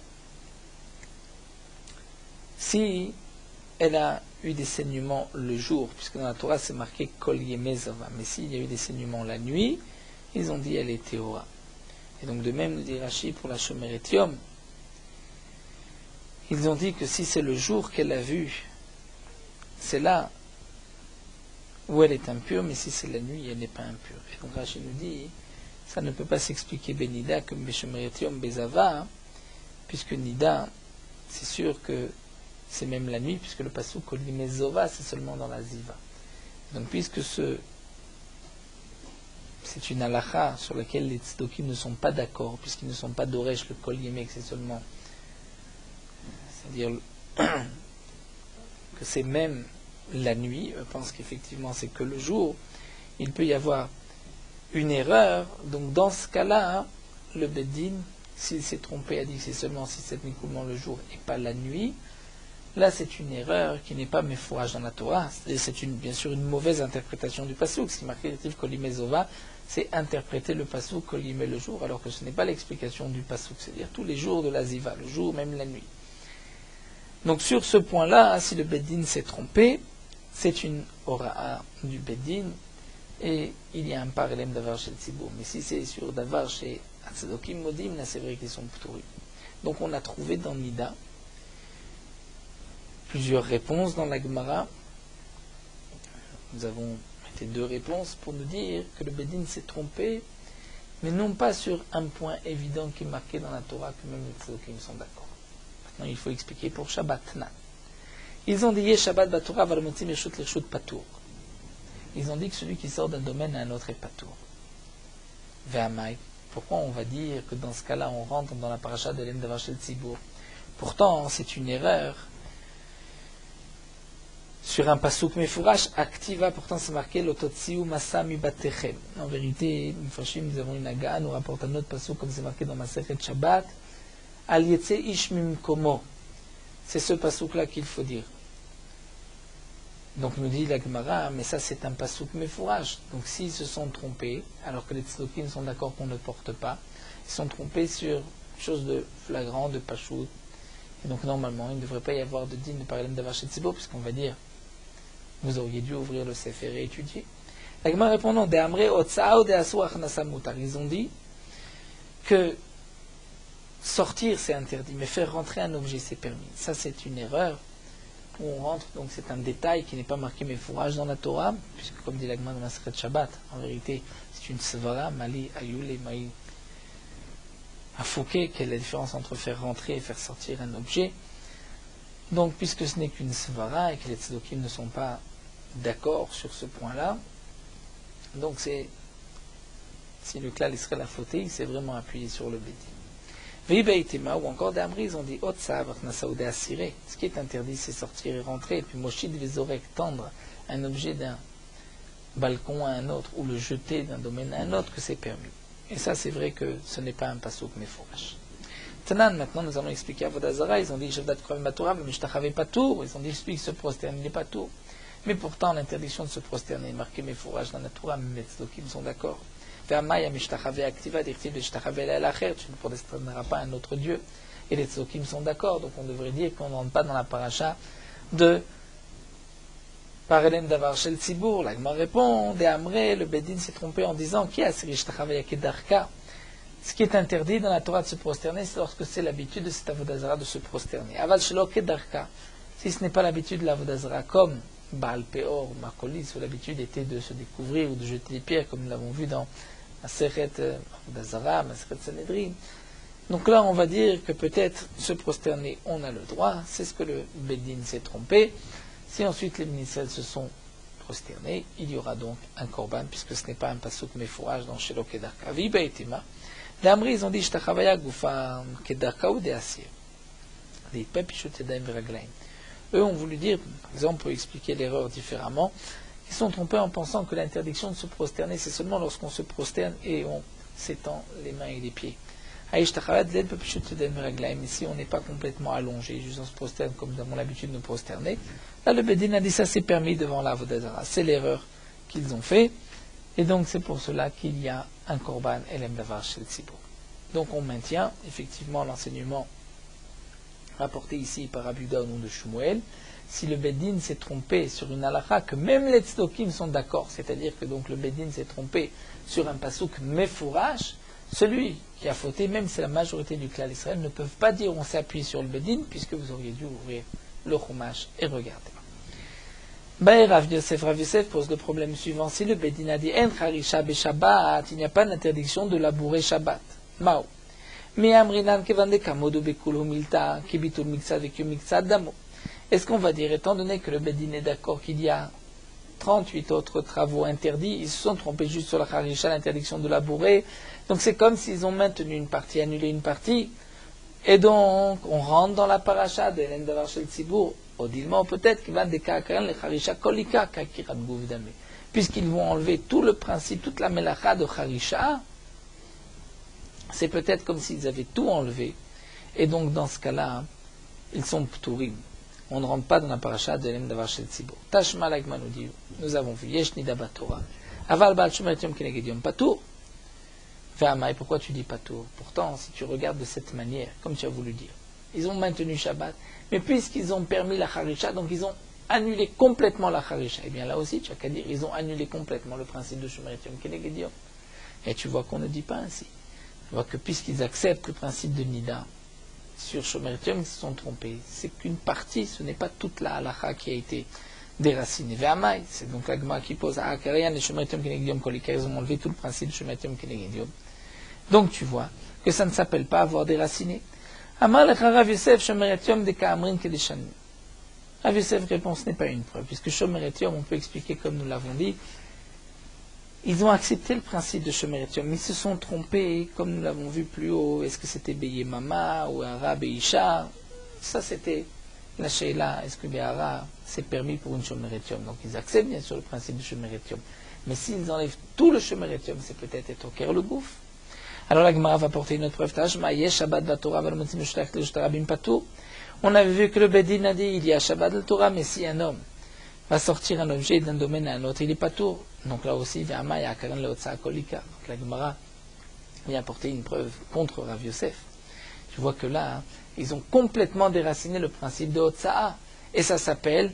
si elle a eu des saignements le jour, puisque dans la Torah c'est marqué Kol Yemei Zava. Mais s'il y a eu des saignements la nuit, ils ont dit elle est Théora. Et donc de même, dit Rashi pour la Shomeretium, ils ont dit que si c'est le jour qu'elle a vu, c'est là où elle est impure, mais si c'est la nuit, elle n'est pas impure. Et donc Rashi nous dit, ça ne peut pas s'expliquer Benida comme Beshomeretium Bezava, puisque Nida, c'est sûr que c'est même la nuit, puisque le passouk Kolimezova, c'est seulement dans la Ziva. Donc puisque c'est une halakha sur laquelle les tzdokim ne sont pas d'accord, puisqu'ils ne sont pas d'Oresh, le Kol Yemek, c'est seulement, c'est-à-dire que c'est même la nuit, eux pensent qu'effectivement c'est que le jour, il peut y avoir une erreur. Donc dans ce cas-là, le Beddin, s'il s'est trompé, a dit que c'est seulement si c'est uniquement le jour et pas la nuit, là c'est une erreur qui n'est pas méfourage dans la Torah. C'est bien sûr une mauvaise interprétation du passouk. Ce qui marque Kolimé Zova, c'est interpréter le passouk Kolimé le jour, alors que ce n'est pas l'explication du passouk, c'est-à-dire tous les jours de la Ziva, le jour, même la nuit. Donc sur ce point-là, si le Beddin s'est trompé, c'est une ora'a du Beddin, et il y a un parallèle d'avar chez le Tzibour. Mais si c'est sur d'avar chez Atzadokim Modim, là c'est vrai qu'ils sont p'torim. Donc on a trouvé dans Nida plusieurs réponses dans la Gemara. Nous avons été 2 réponses pour nous dire que le Beddin s'est trompé, mais non pas sur un point évident qui est marqué dans la Torah, que même les Tzadokim sont d'accord. Maintenant il faut expliquer pour Shabbat. Ils ont dit Shabbat Batura Valmotzi Meshut Leshut Patour. Ils ont dit que celui qui sort d'un domaine à un autre est Patour. Ve'amai. Pourquoi on va dire que dans ce cas-là on rentre dans la paracha de l'Em Davar Shel Tzibour? Pourtant c'est une erreur. Sur un pasuk mefourash, activa, pourtant c'est marqué l'ototsiu masa mi batechem. En vérité, nous avons une aga, nous rapporte un autre pasuk comme c'est marqué dans Masechet Shabbat. Al yetze ish mimkomo. C'est ce pasuk-là qu'il faut dire. Donc nous dit la Gemara, mais ça c'est un pasuk mefourash. Donc s'ils se sont trompés, alors que les tzlokim sont d'accord qu'on ne porte pas, ils sont trompés sur chose de flagrant, de pachout. Et donc normalement, il ne devrait pas y avoir de din de parallèle d'avar chez Tzibour, puisqu'on va dire, vous auriez dû ouvrir le Sefer et étudier. La Gemara répondant, de amre otsao de asu achnasa mutar. Ils ont dit que sortir c'est interdit, mais faire rentrer un objet c'est permis. Ça c'est une erreur où on rentre, donc c'est un détail qui n'est pas marqué mais fourrage dans la Torah, puisque comme dit la Gemara dans la Masechet Shabbat, en vérité c'est une svara, mali ayule maï afouké, quelle est la différence entre faire rentrer et faire sortir un objet. Donc puisque ce n'est qu'une svara et que les tzedokim ne sont pas d'accord sur ce point-là, donc c'est, si le klal serait la fauté, il s'est vraiment appuyé sur le bédi. Veibeitima, ou encore d'Amri, ils ont dit Otsav, Nasaoudé Assiré. Ce qui est interdit, c'est sortir et rentrer. Et puis Moshid Vezorek, tendre un objet d'un balcon à un autre, ou le jeter d'un domaine à un autre, que c'est permis. Et ça, c'est vrai que ce n'est pas un pasouk mefourash. Tanan, maintenant, nous allons expliquer à Vodazara. Ils ont dit Shavdat Krovim Batura, mais Mishtachave Patour. Ils ont dit celui qui se prosterne, il n'est pas tour. Mais pourtant, l'interdiction de se prosterner est marquée mefourash dans la Torah, mais les tzdokim sont d'accord. Tu ne prosterneras pas un autre Dieu. Et les tzokim sont d'accord, donc on devrait dire qu'on ne rentre pas dans la paracha de Parelem Davar Shel Tzibour. La Gemara répond, de Amré, le Bedin s'est trompé en disant qui a Sirish Tachavaya Kedarka. Ce qui est interdit dans la Torah de se prosterner, c'est lorsque c'est l'habitude de cet avodazara de se prosterner. Aval Shelo Kedarka. Si ce n'est pas l'habitude de l'avodazara, comme Baal Peor, Marcolis, où l'habitude était de se découvrir ou de jeter des pierres, comme nous l'avons vu dans Masechet Avodazara, Masechet Sanhedrin. Donc là, on va dire que peut-être se prosterner, on a le droit. C'est ce que le Beddin s'est trompé. Si ensuite les ministères se sont prosternés, il y aura donc un korban, puisque ce n'est pas un pasouk mefourage dans Shelo Kedarka. Viba et Tima. D'Amri, ils ont dit Shtachavaya Gufa Kedarka ou Deasir. Des Pepichut Yadayim Viraglaim. Eux ont voulu dire, par exemple, on peut expliquer l'erreur différemment, ils sont trompés en pensant que l'interdiction de se prosterner, c'est seulement lorsqu'on se prosterne et on s'étend les mains et les pieds. Ici, on n'est pas complètement allongé, juste on se prosterne comme nous avons l'habitude de nous prosterner. Là, le Bedin a dit ça, c'est permis devant la Avodazara. C'est l'erreur qu'ils ont fait. Et donc, c'est pour cela qu'il y a un korban elem davar shel tzibour. Donc, on maintient effectivement l'enseignement rapporté ici par Abuda au nom de Shmuel. Si le Bedin s'est trompé sur une halakha, que même les tzdokim sont d'accord, c'est-à-dire que donc le Bedin s'est trompé sur un pasouk mefourash, celui qui a fauté, même si la majorité du klal Israël ne peuvent pas dire on s'appuie sur le Bedin, puisque vous auriez dû ouvrir le chumash et regarder. Rav Yosef pose le problème suivant. Si le Bedin a dit En charisha be Shabbat, il n'y a pas d'interdiction de labourer Shabbat. Mao. Mais amrinan kevande kamodu bekulu milta kibitul miksad vekyu miksad damo. Est-ce qu'on va dire, étant donné que le Bedin est d'accord qu'il y a 38 autres travaux interdits, ils se sont trompés juste sur la charisha, l'interdiction de labourer. Donc c'est comme s'ils ont maintenu une partie, annulé une partie, Et donc, on rentre dans la paracha de Hélène Davar Shel Tzibour, Odilma, peut-être qu'il va déclarer le Harisha Kolika Kakirat Gouvdame. Puisqu'ils vont enlever tout le principe, toute la melacha de Harisha, c'est peut-être comme s'ils avaient tout enlevé. Et donc, dans ce cas-là, ils sont pturim. On ne rentre pas dans la paracha de Hélène Davar Shel Tzibour. Tashma Lagma nous dit, nous avons vu, Yesh Nida Torah. Aval Baal Shomer Yom Keneged Yom Patour. Ve'amai, pourquoi tu dis Patour? Pourtant, si tu regardes de cette manière, comme tu as voulu dire, ils ont maintenu Shabbat, mais puisqu'ils ont permis la Harisha, donc ils ont annulé complètement la Harisha. Eh bien là aussi, tu as qu'à dire, ils ont annulé complètement le principe de Shomer Yom Keneged Yom. Et tu vois qu'on ne dit pas ainsi. Tu vois que puisqu'ils acceptent le principe de Nida, sur Shomer Yom, ils se sont trompés. C'est qu'une partie, ce n'est pas toute la halacha qui a été déracinée. Ve'amai, c'est donc l'agma qui pose à Akarian et Shomer Yom Keneged Yom Kolika, ils ont enlevé tout le principe de Shomer Yom Keneged Yom. Donc tu vois que ça ne s'appelle pas avoir déraciné. Amar lecha Rav Yosef Shomer Yom de Ka'amrin Kedeshanim. Rav Yosef répond, ce n'est pas une preuve, puisque Shomer Yom, on peut expliquer comme nous l'avons dit, ils ont accepté le principe de Shomer Yom, mais ils se sont trompés, comme nous l'avons vu plus haut. Est-ce que c'était Beyemama ou Ara Beisha? Ça c'était la Sheila. Est-ce que Be'ara c'est permis pour une Shomer Yom? Donc ils acceptent bien sûr le principe de Shomer Yom. Mais s'ils enlèvent tout le Shomer Yom, c'est peut-être étoquer le gouffre. Alors la Gemara va porter une autre preuve. Tashma yesh Shabbat v'Torah v'almotzim l'shlach l'shtarabim patur. On avait vu que le Bedin a dit il y a Shabbat le Torah, mais si un homme va sortir un objet d'un domaine à un autre, il est patour. Donc là aussi, Ve'amai akaran leotza kolika. Donc la Gemara vient apporter une preuve contre Rav Yosef. Tu vois que là, ils ont complètement déraciné le principe de Otsa'a. Et ça s'appelle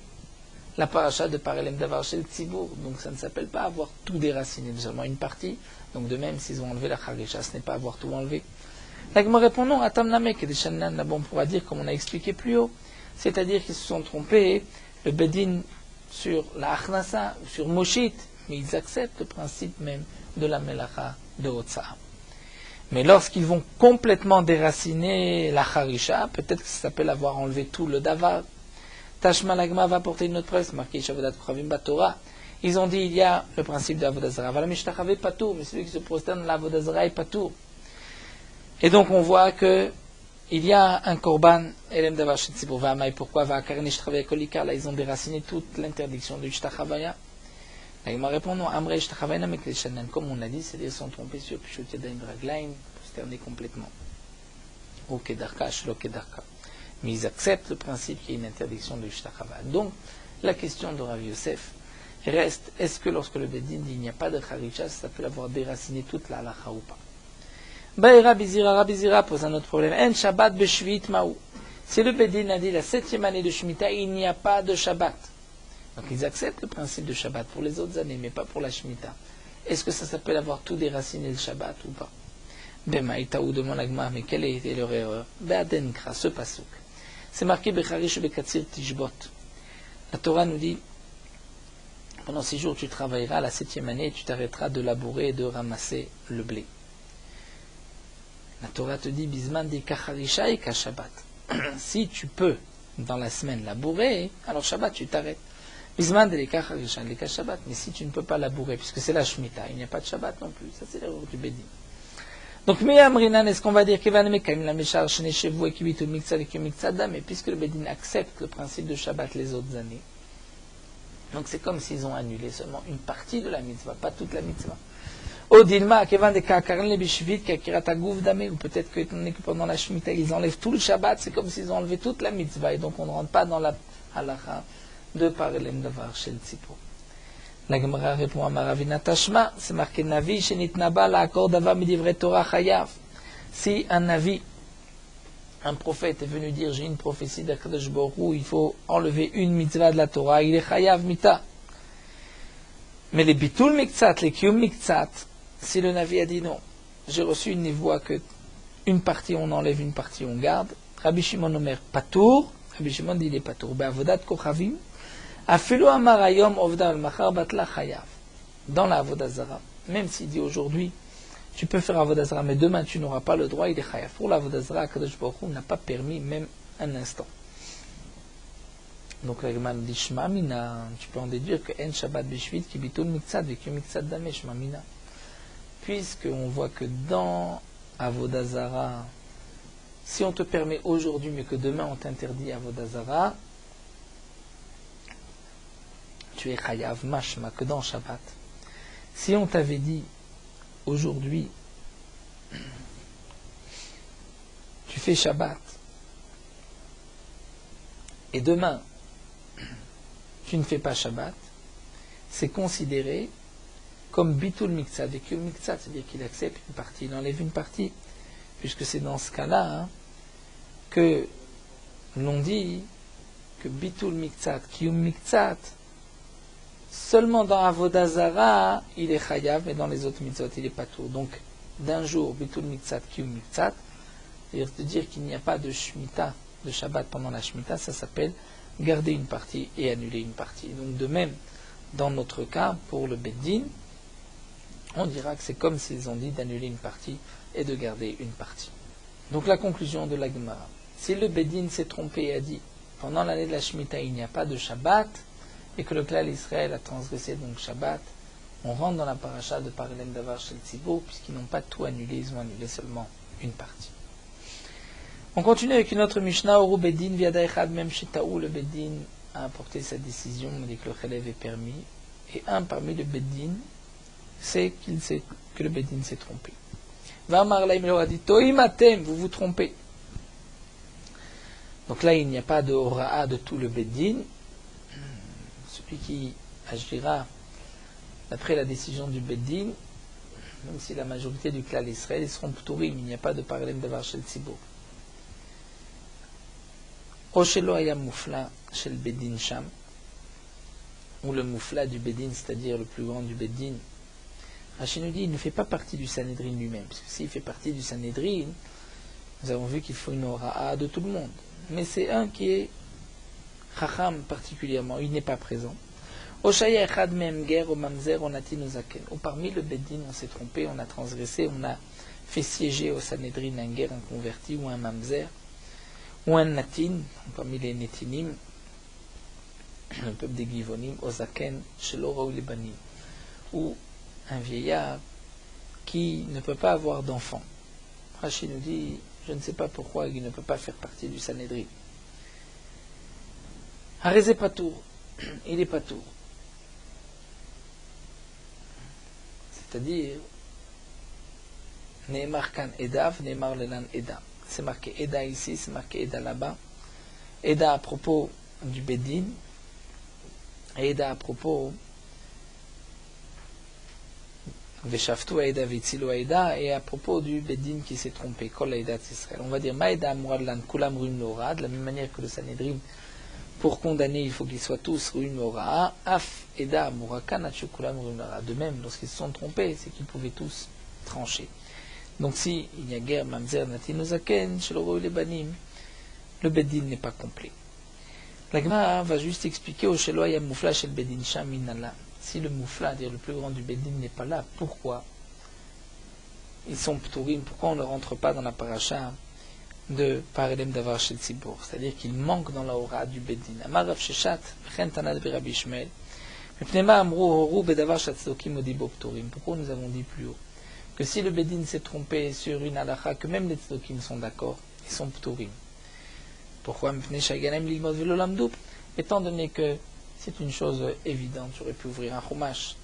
la paracha de Parelem Davar Shel Tzibour. Donc ça ne s'appelle pas avoir tout déraciné, mais seulement une partie. Donc de même, s'ils ont enlevé la Harisha, ce n'est pas avoir tout enlevé. La Gemara répond non, Atam Namek et des Shannan, on pourra dire comme on a expliqué plus haut. C'est-à-dire qu'ils se sont trompés, le Bedin sur la Achnasa, sur Moshit, mais ils acceptent le principe même de la Melacha de Otsa'a. Mais lorsqu'ils vont complètement déraciner la Harisha, peut-être que ça s'appelle avoir enlevé tout le Davar. Tashma Lagma va porter une autre preuve, c'est marqué Shavodat Kravim Batora. Ils ont dit il y a le principe de l'Avodazara. Vala Mishtachave Patour, mais celui qui se prosterne l'Avodazara est Patour. Et donc on voit que il y a un korban, Elem Davar Shel Tzibour Va'amai, pourquoi Va'akaran Ishtachavaya Kolika, là ils ont déraciné toute l'interdiction de Ishtachavaya. Là il m'a répondu non, Amre Ishtachavaya Namek Leshanan, comme on a dit, c'est-à-dire ils sont trompés sur Pishut Yadayim Raglaim, prosterner complètement. Ou Kedarka, Shlo Kedarka. Mais ils acceptent le principe qu'il y a une interdiction de Ishtachavaya. Donc la question de Rav Yosef reste, est-ce que lorsque le Bedin dit il n'y a pas de Harisha, ça peut avoir déraciné toute la halacha ou pas? Rabbi Zira pose un autre problème. En Shabbat b'Shvit ma'ou. Si le Bedin a dit la 7e année de Shemitah, il n'y a pas de Shabbat. Donc ils acceptent le principe de Shabbat pour les autres années, mais pas pour la Shemitah. Est-ce que ça s'appelle avoir tout déraciné le Shabbat ou pas? Bemaïtaou demande l'Agma, mais quelle était leur erreur? Be'adenkra, ce pasuk. C'est marqué Becharish Bekatsir Tishbot. La Torah nous dit pendant 6 jours tu travailleras, la 7e année tu t'arrêteras de labourer et de ramasser le blé. La Torah te dit Bisman de Kacharisha et Kashabat. Si tu peux dans la semaine labourer, alors Shabbat tu t'arrêtes. Bisman de Kacharisha et Kashabat. Mais si tu ne peux pas labourer, puisque c'est la Shemitah, il n'y a pas de Shabbat non plus. Ça c'est l'erreur du Bedin. Donc Miyamrinan, est-ce qu'on va dire Kevan Mekam la Meshar Shene Shevu et Kibitu Miktsad et Kimiktsada, mais puisque le Bedin accepte le principe de Shabbat les autres années, donc c'est comme s'ils ont annulé seulement une partie de la mitzvah, pas toute la mitzvah. Odilma, Kevan de Kakaran le Bishvit, Kakirata Gouvdame, ou peut-être que pendant la Shemitah, ils enlèvent tout le Shabbat, c'est comme s'ils ont enlevé toute la mitzvah, et donc on ne rentre pas dans la halacha de Parelem Davar Shel Tzibour. La Gemara répond à Maravina Tashma, c'est marqué Navi, Shenitnaba, la accord d'Ava Midivre Torah Chayav. Si un Navi, un prophète est venu dire j'ai une prophétie d'Akadosh Baruch Hu, il faut enlever une mitzvah de la Torah, il est Chayav Mita. Mais les Bitul Miktsat, les Kiyum Miktsat, si le Navi a dit non, j'ai reçu une névoie que une partie on enlève, une partie on garde, Rabbi Shimon Omer Patour, Rabbi Shimon dit il est Patour, Be'avodat Kochavim, Afilo Amarayom Ovda al-Machar Batla Chayav. Dans la Avodazara, même s'il dit aujourd'hui, tu peux faire Avodazara, mais demain tu n'auras pas le droit, il est Chayav. Pour la Avodazara, Akadosh Baruch Hu n'a pas permis même un instant. Donc la Gemara dit Shma Mina, tu peux en déduire que En Shabbat Bishvit qui bitul Miktsad et qui Miktsad Dame Shma Mina. Puisqu'on voit que dans Avodazara, si on te permet aujourd'hui, mais que demain on t'interdit Avodah Zara, tu es chayav mashma que dans Shabbat. Si on t'avait dit aujourd'hui, tu fais Shabbat, et demain, tu ne fais pas Shabbat, c'est considéré comme bitul miktzat, et que miktzat, c'est-à-dire qu'il accepte une partie, il enlève une partie, puisque c'est dans ce cas-là que l'on dit que bitul miktzat, kiyum miktzat, seulement dans Avodah Zara, il est chayav, mais dans les autres mitzvot, il est patour. Donc, d'un jour, bitul miktzat, kiyum miktzat, c'est-à-dire de dire qu'il n'y a pas de shmita, de Shabbat pendant la shmita, ça s'appelle garder une partie et annuler une partie. Donc, de même, dans notre cas, pour le Beddin, on dira que c'est comme s'ils ont dit d'annuler une partie et de garder une partie. Donc, la conclusion de la Gemara. Si le Beddin s'est trompé et a dit, pendant l'année de la shmita, il n'y a pas de Shabbat, et que le Klal Israël a transgressé donc Shabbat, on rentre dans la paracha de Parelem Davar Shel Tzibour, puisqu'ils n'ont pas tout annulé, ils ont annulé seulement une partie. On continue avec une autre Mishnah, Oru Bedin Viada Echad Mem Shetaou, le Bedin a apporté sa décision, on dit que le Chelev est permis, et un parmi le Bedin sait que le Bedin s'est trompé. Vamar Laim leur a dit, Toimatem, vous vous trompez. Donc là, il n'y a pas de Hora'a de tout le Bedin. Celui qui agira d'après la décision du Beddin, même si la majorité du Klal Israël, ils seront p'tourim, il n'y a pas de parlem de Varshel Tzibour. Oshelo Aya Moufla Shel Beddin Sham, ou le Moufla du Beddin, c'est-à-dire le plus grand du Beddin. Rashi nous dit, il ne fait pas partie du Sanhedrin lui-même, parce que s'il fait partie du Sanhedrin, nous avons vu qu'il faut une Hora'a de tout le monde. Mais c'est un qui est Chacham particulièrement, il n'est pas présent. Ou parmi le Beddin, on s'est trompé, on a transgressé, on a fait siéger au Sanhedrin un guerre, un converti, ou un mamzer, ou un natin, parmi les netinim, le peuple des Givonim, Ozaken, Shelora ou Libanim, ou un vieillard qui ne peut pas avoir d'enfant. Rashi nous dit, je ne sais pas pourquoi il ne peut pas faire partie du Sanhedrin. Harézé Patour, il est Patour. C'est-à-dire, Neymar Kan Edav, Neymar Lelan Eda. C'est marqué Eda ici, c'est marqué Eda là-bas. Eda à propos du Beddin, et Eda à propos Veshaftu Eda Vitzilo Eda, et à propos du Beddin qui s'est trompé, Kol Eda Israël. On va dire Maïda Muradlan Kulam Rum Lora, de la même manière que le Sanhedrin. Pour condamner, il faut qu'ils soient tous ruim Ora'a, Af, Eda, Murakan, Achukulam, Rumara. De même, lorsqu'ils se sont trompés, c'est qu'ils pouvaient tous trancher. Donc, si il y a guerre, Mamzer, Natinozaken, Sheloro, Lebanim, le Beddin n'est pas complet. La Gemara va juste expliquer au Shelo Aya Moufla Shel Beddin Shaminala. Si le Moufla, c'est-à-dire le plus grand du Beddin, n'est pas là, pourquoi ils sont p'tourim, pourquoi on ne rentre pas dans la paracha de Parelem Davar Shel Tzibour, c'est-à-dire qu'il manque dans la aura du Beddin. Amar Rav Sheshat, Chen Tanad Birabi Ishmael, Mepnema Amru Horu Bedavar Shatzokim Odibo P'torim. Pourquoi nous avons dit plus haut que si le Beddin s'est trompé sur une halakha, que même les Tzdokim sont d'accord, ils sont P'torim. Pourquoi Mepne Shaganem Ligmod Velo Lamdou? Étant donné que c'est une chose évidente, j'aurais pu ouvrir un chumash.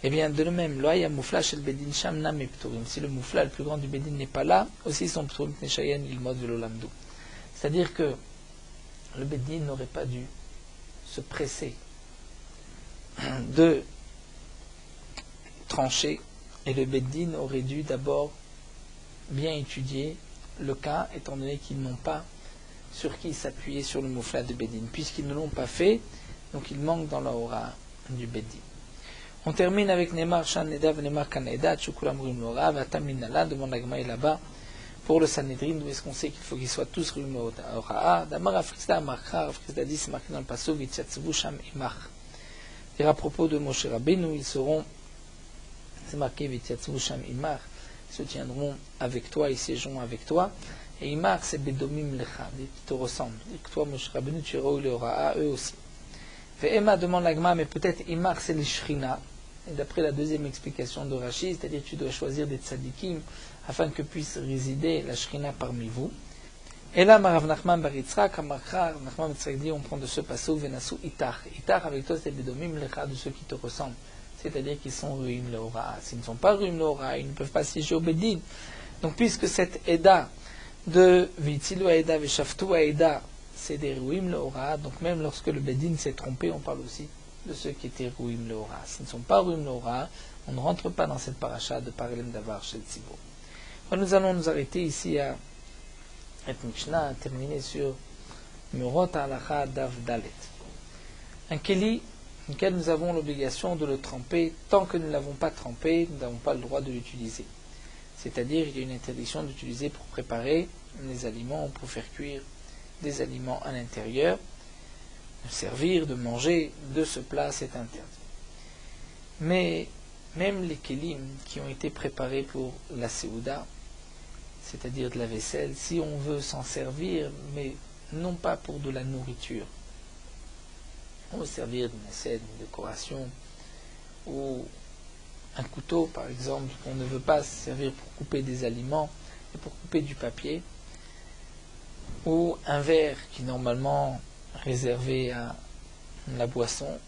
Eh bien, de le même, Loaya Moufla Shel Beddin Sham Nam P'torim. Si le Moufla, le plus grand du Beddin, n'est pas là, aussi son P'torim Neshayen Ilmod Velo Lamdou. C'est-à-dire que le Beddin n'aurait pas dû se presser de trancher, et le Beddin aurait dû d'abord bien étudier le cas, étant donné qu'ils n'ont pas sur qui s'appuyer sur le Moufla de Beddin. Puisqu'ils ne l'ont pas fait, donc il manque dans la aura du Beddin. On termine avec Neymar Shan Nedav, Neymar Kaneda, Chukulam Rum Lora, Vataminala, demande la Gmaï là-bas, pour le Sanhedrin, d'où est-ce qu'on sait qu'il faut qu'ils soient tous Rum Lora, Damar Afrista, Amarcha, Afrista dit, c'est marqué dans le Passo, Vitchatsevu Sham Imach. Et à propos de Moshe Rabbeinu, ils seront, c'est marqué Vitchatsevu Sham Imach, ils se tiendront avec toi, ils siégeront avec toi, et Imach c'est Bedomim Lecha, qui te ressemblent, et que toi, Moshe Rabbeinu, tu iras le Ora, eux aussi. Et Emma demande la Gma, mais peut-être Imach c'est les Shrina. Et d'après la deuxième explication de Rashi, c'est-à-dire que tu dois choisir des tzadikim afin que puisse résider la Shrina parmi vous. Et là, Rav Nachman bar Yitzchak, Rav Nachman bar Yitzchak dit, on prend de ce passage, Venasu Itar. Itar, avec toi, c'est Bedomim Lecha, de ceux qui te ressemblent. C'est-à-dire qu'ils sont Ruim Leora. S'ils ne sont pas Ruim Leora, ils ne peuvent pas siéger au Bedin. Donc, puisque cette Eda de Vitzilu Aeda, Veshaftu Aeda, c'est des Ruim Leora, donc même lorsque le Bedin s'est trompé, on parle aussi de ceux qui étaient Ruim Leora. S'ils ne sont pas Ruim Leora, on ne rentre pas dans cette paracha de Parlem Davar Shel Tzibo. Nous allons nous arrêter ici à et Mishnah, terminé sur Murot Halacha Dav Dalet. Un keli, auquel nous avons l'obligation de le tremper, tant que nous ne l'avons pas trempé, nous n'avons pas le droit de l'utiliser. C'est-à-dire, il y a une interdiction d'utiliser pour préparer les aliments ou pour faire cuire des aliments à l'intérieur. De servir, de manger de ce plat, c'est interdit. Mais même les kelim qui ont été préparés pour la Seouda, c'est-à-dire de la vaisselle, si on veut s'en servir, mais non pas pour de la nourriture. On veut servir d'une assiette, d'une décoration, ou un couteau, par exemple, qu'on ne veut pas servir pour couper des aliments, mais pour couper du papier, ou un verre qui est normalement réservé à la boisson,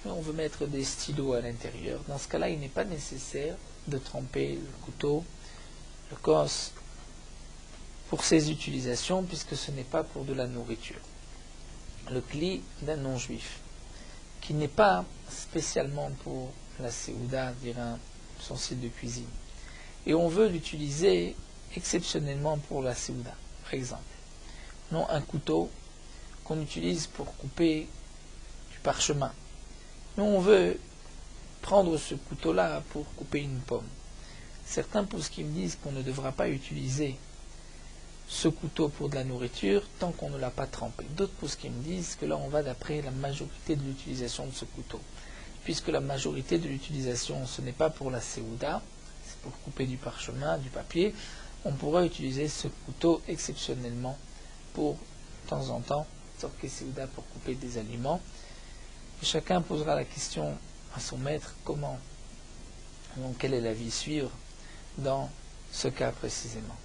mais on veut mettre des stylos à l'intérieur. Dans ce cas-là, il n'est pas nécessaire de tremper le couteau, le cos, pour ces utilisations, puisque ce n'est pas pour de la nourriture. Le kli d'un non-juif, qui n'est pas spécialement pour la Seouda, dire un ustensile de cuisine, et on veut l'utiliser exceptionnellement pour la Seouda, par exemple. Non, un couteau qu'on utilise pour couper du parchemin. Nous, on veut prendre ce couteau-là pour couper une pomme. Certains poskim me disent qu'on ne devra pas utiliser ce couteau pour de la nourriture tant qu'on ne l'a pas trempé. D'autres poskim me disent que là on va d'après la majorité de l'utilisation de ce couteau. Puisque la majorité de l'utilisation ce n'est pas pour la Seouda, c'est pour couper du parchemin, du papier, on pourra utiliser ce couteau exceptionnellement pour, de temps en temps, sortir Seouda pour couper des aliments. Et chacun posera la question à son maître, comment, donc quel est l'avis suivre dans ce cas précisément.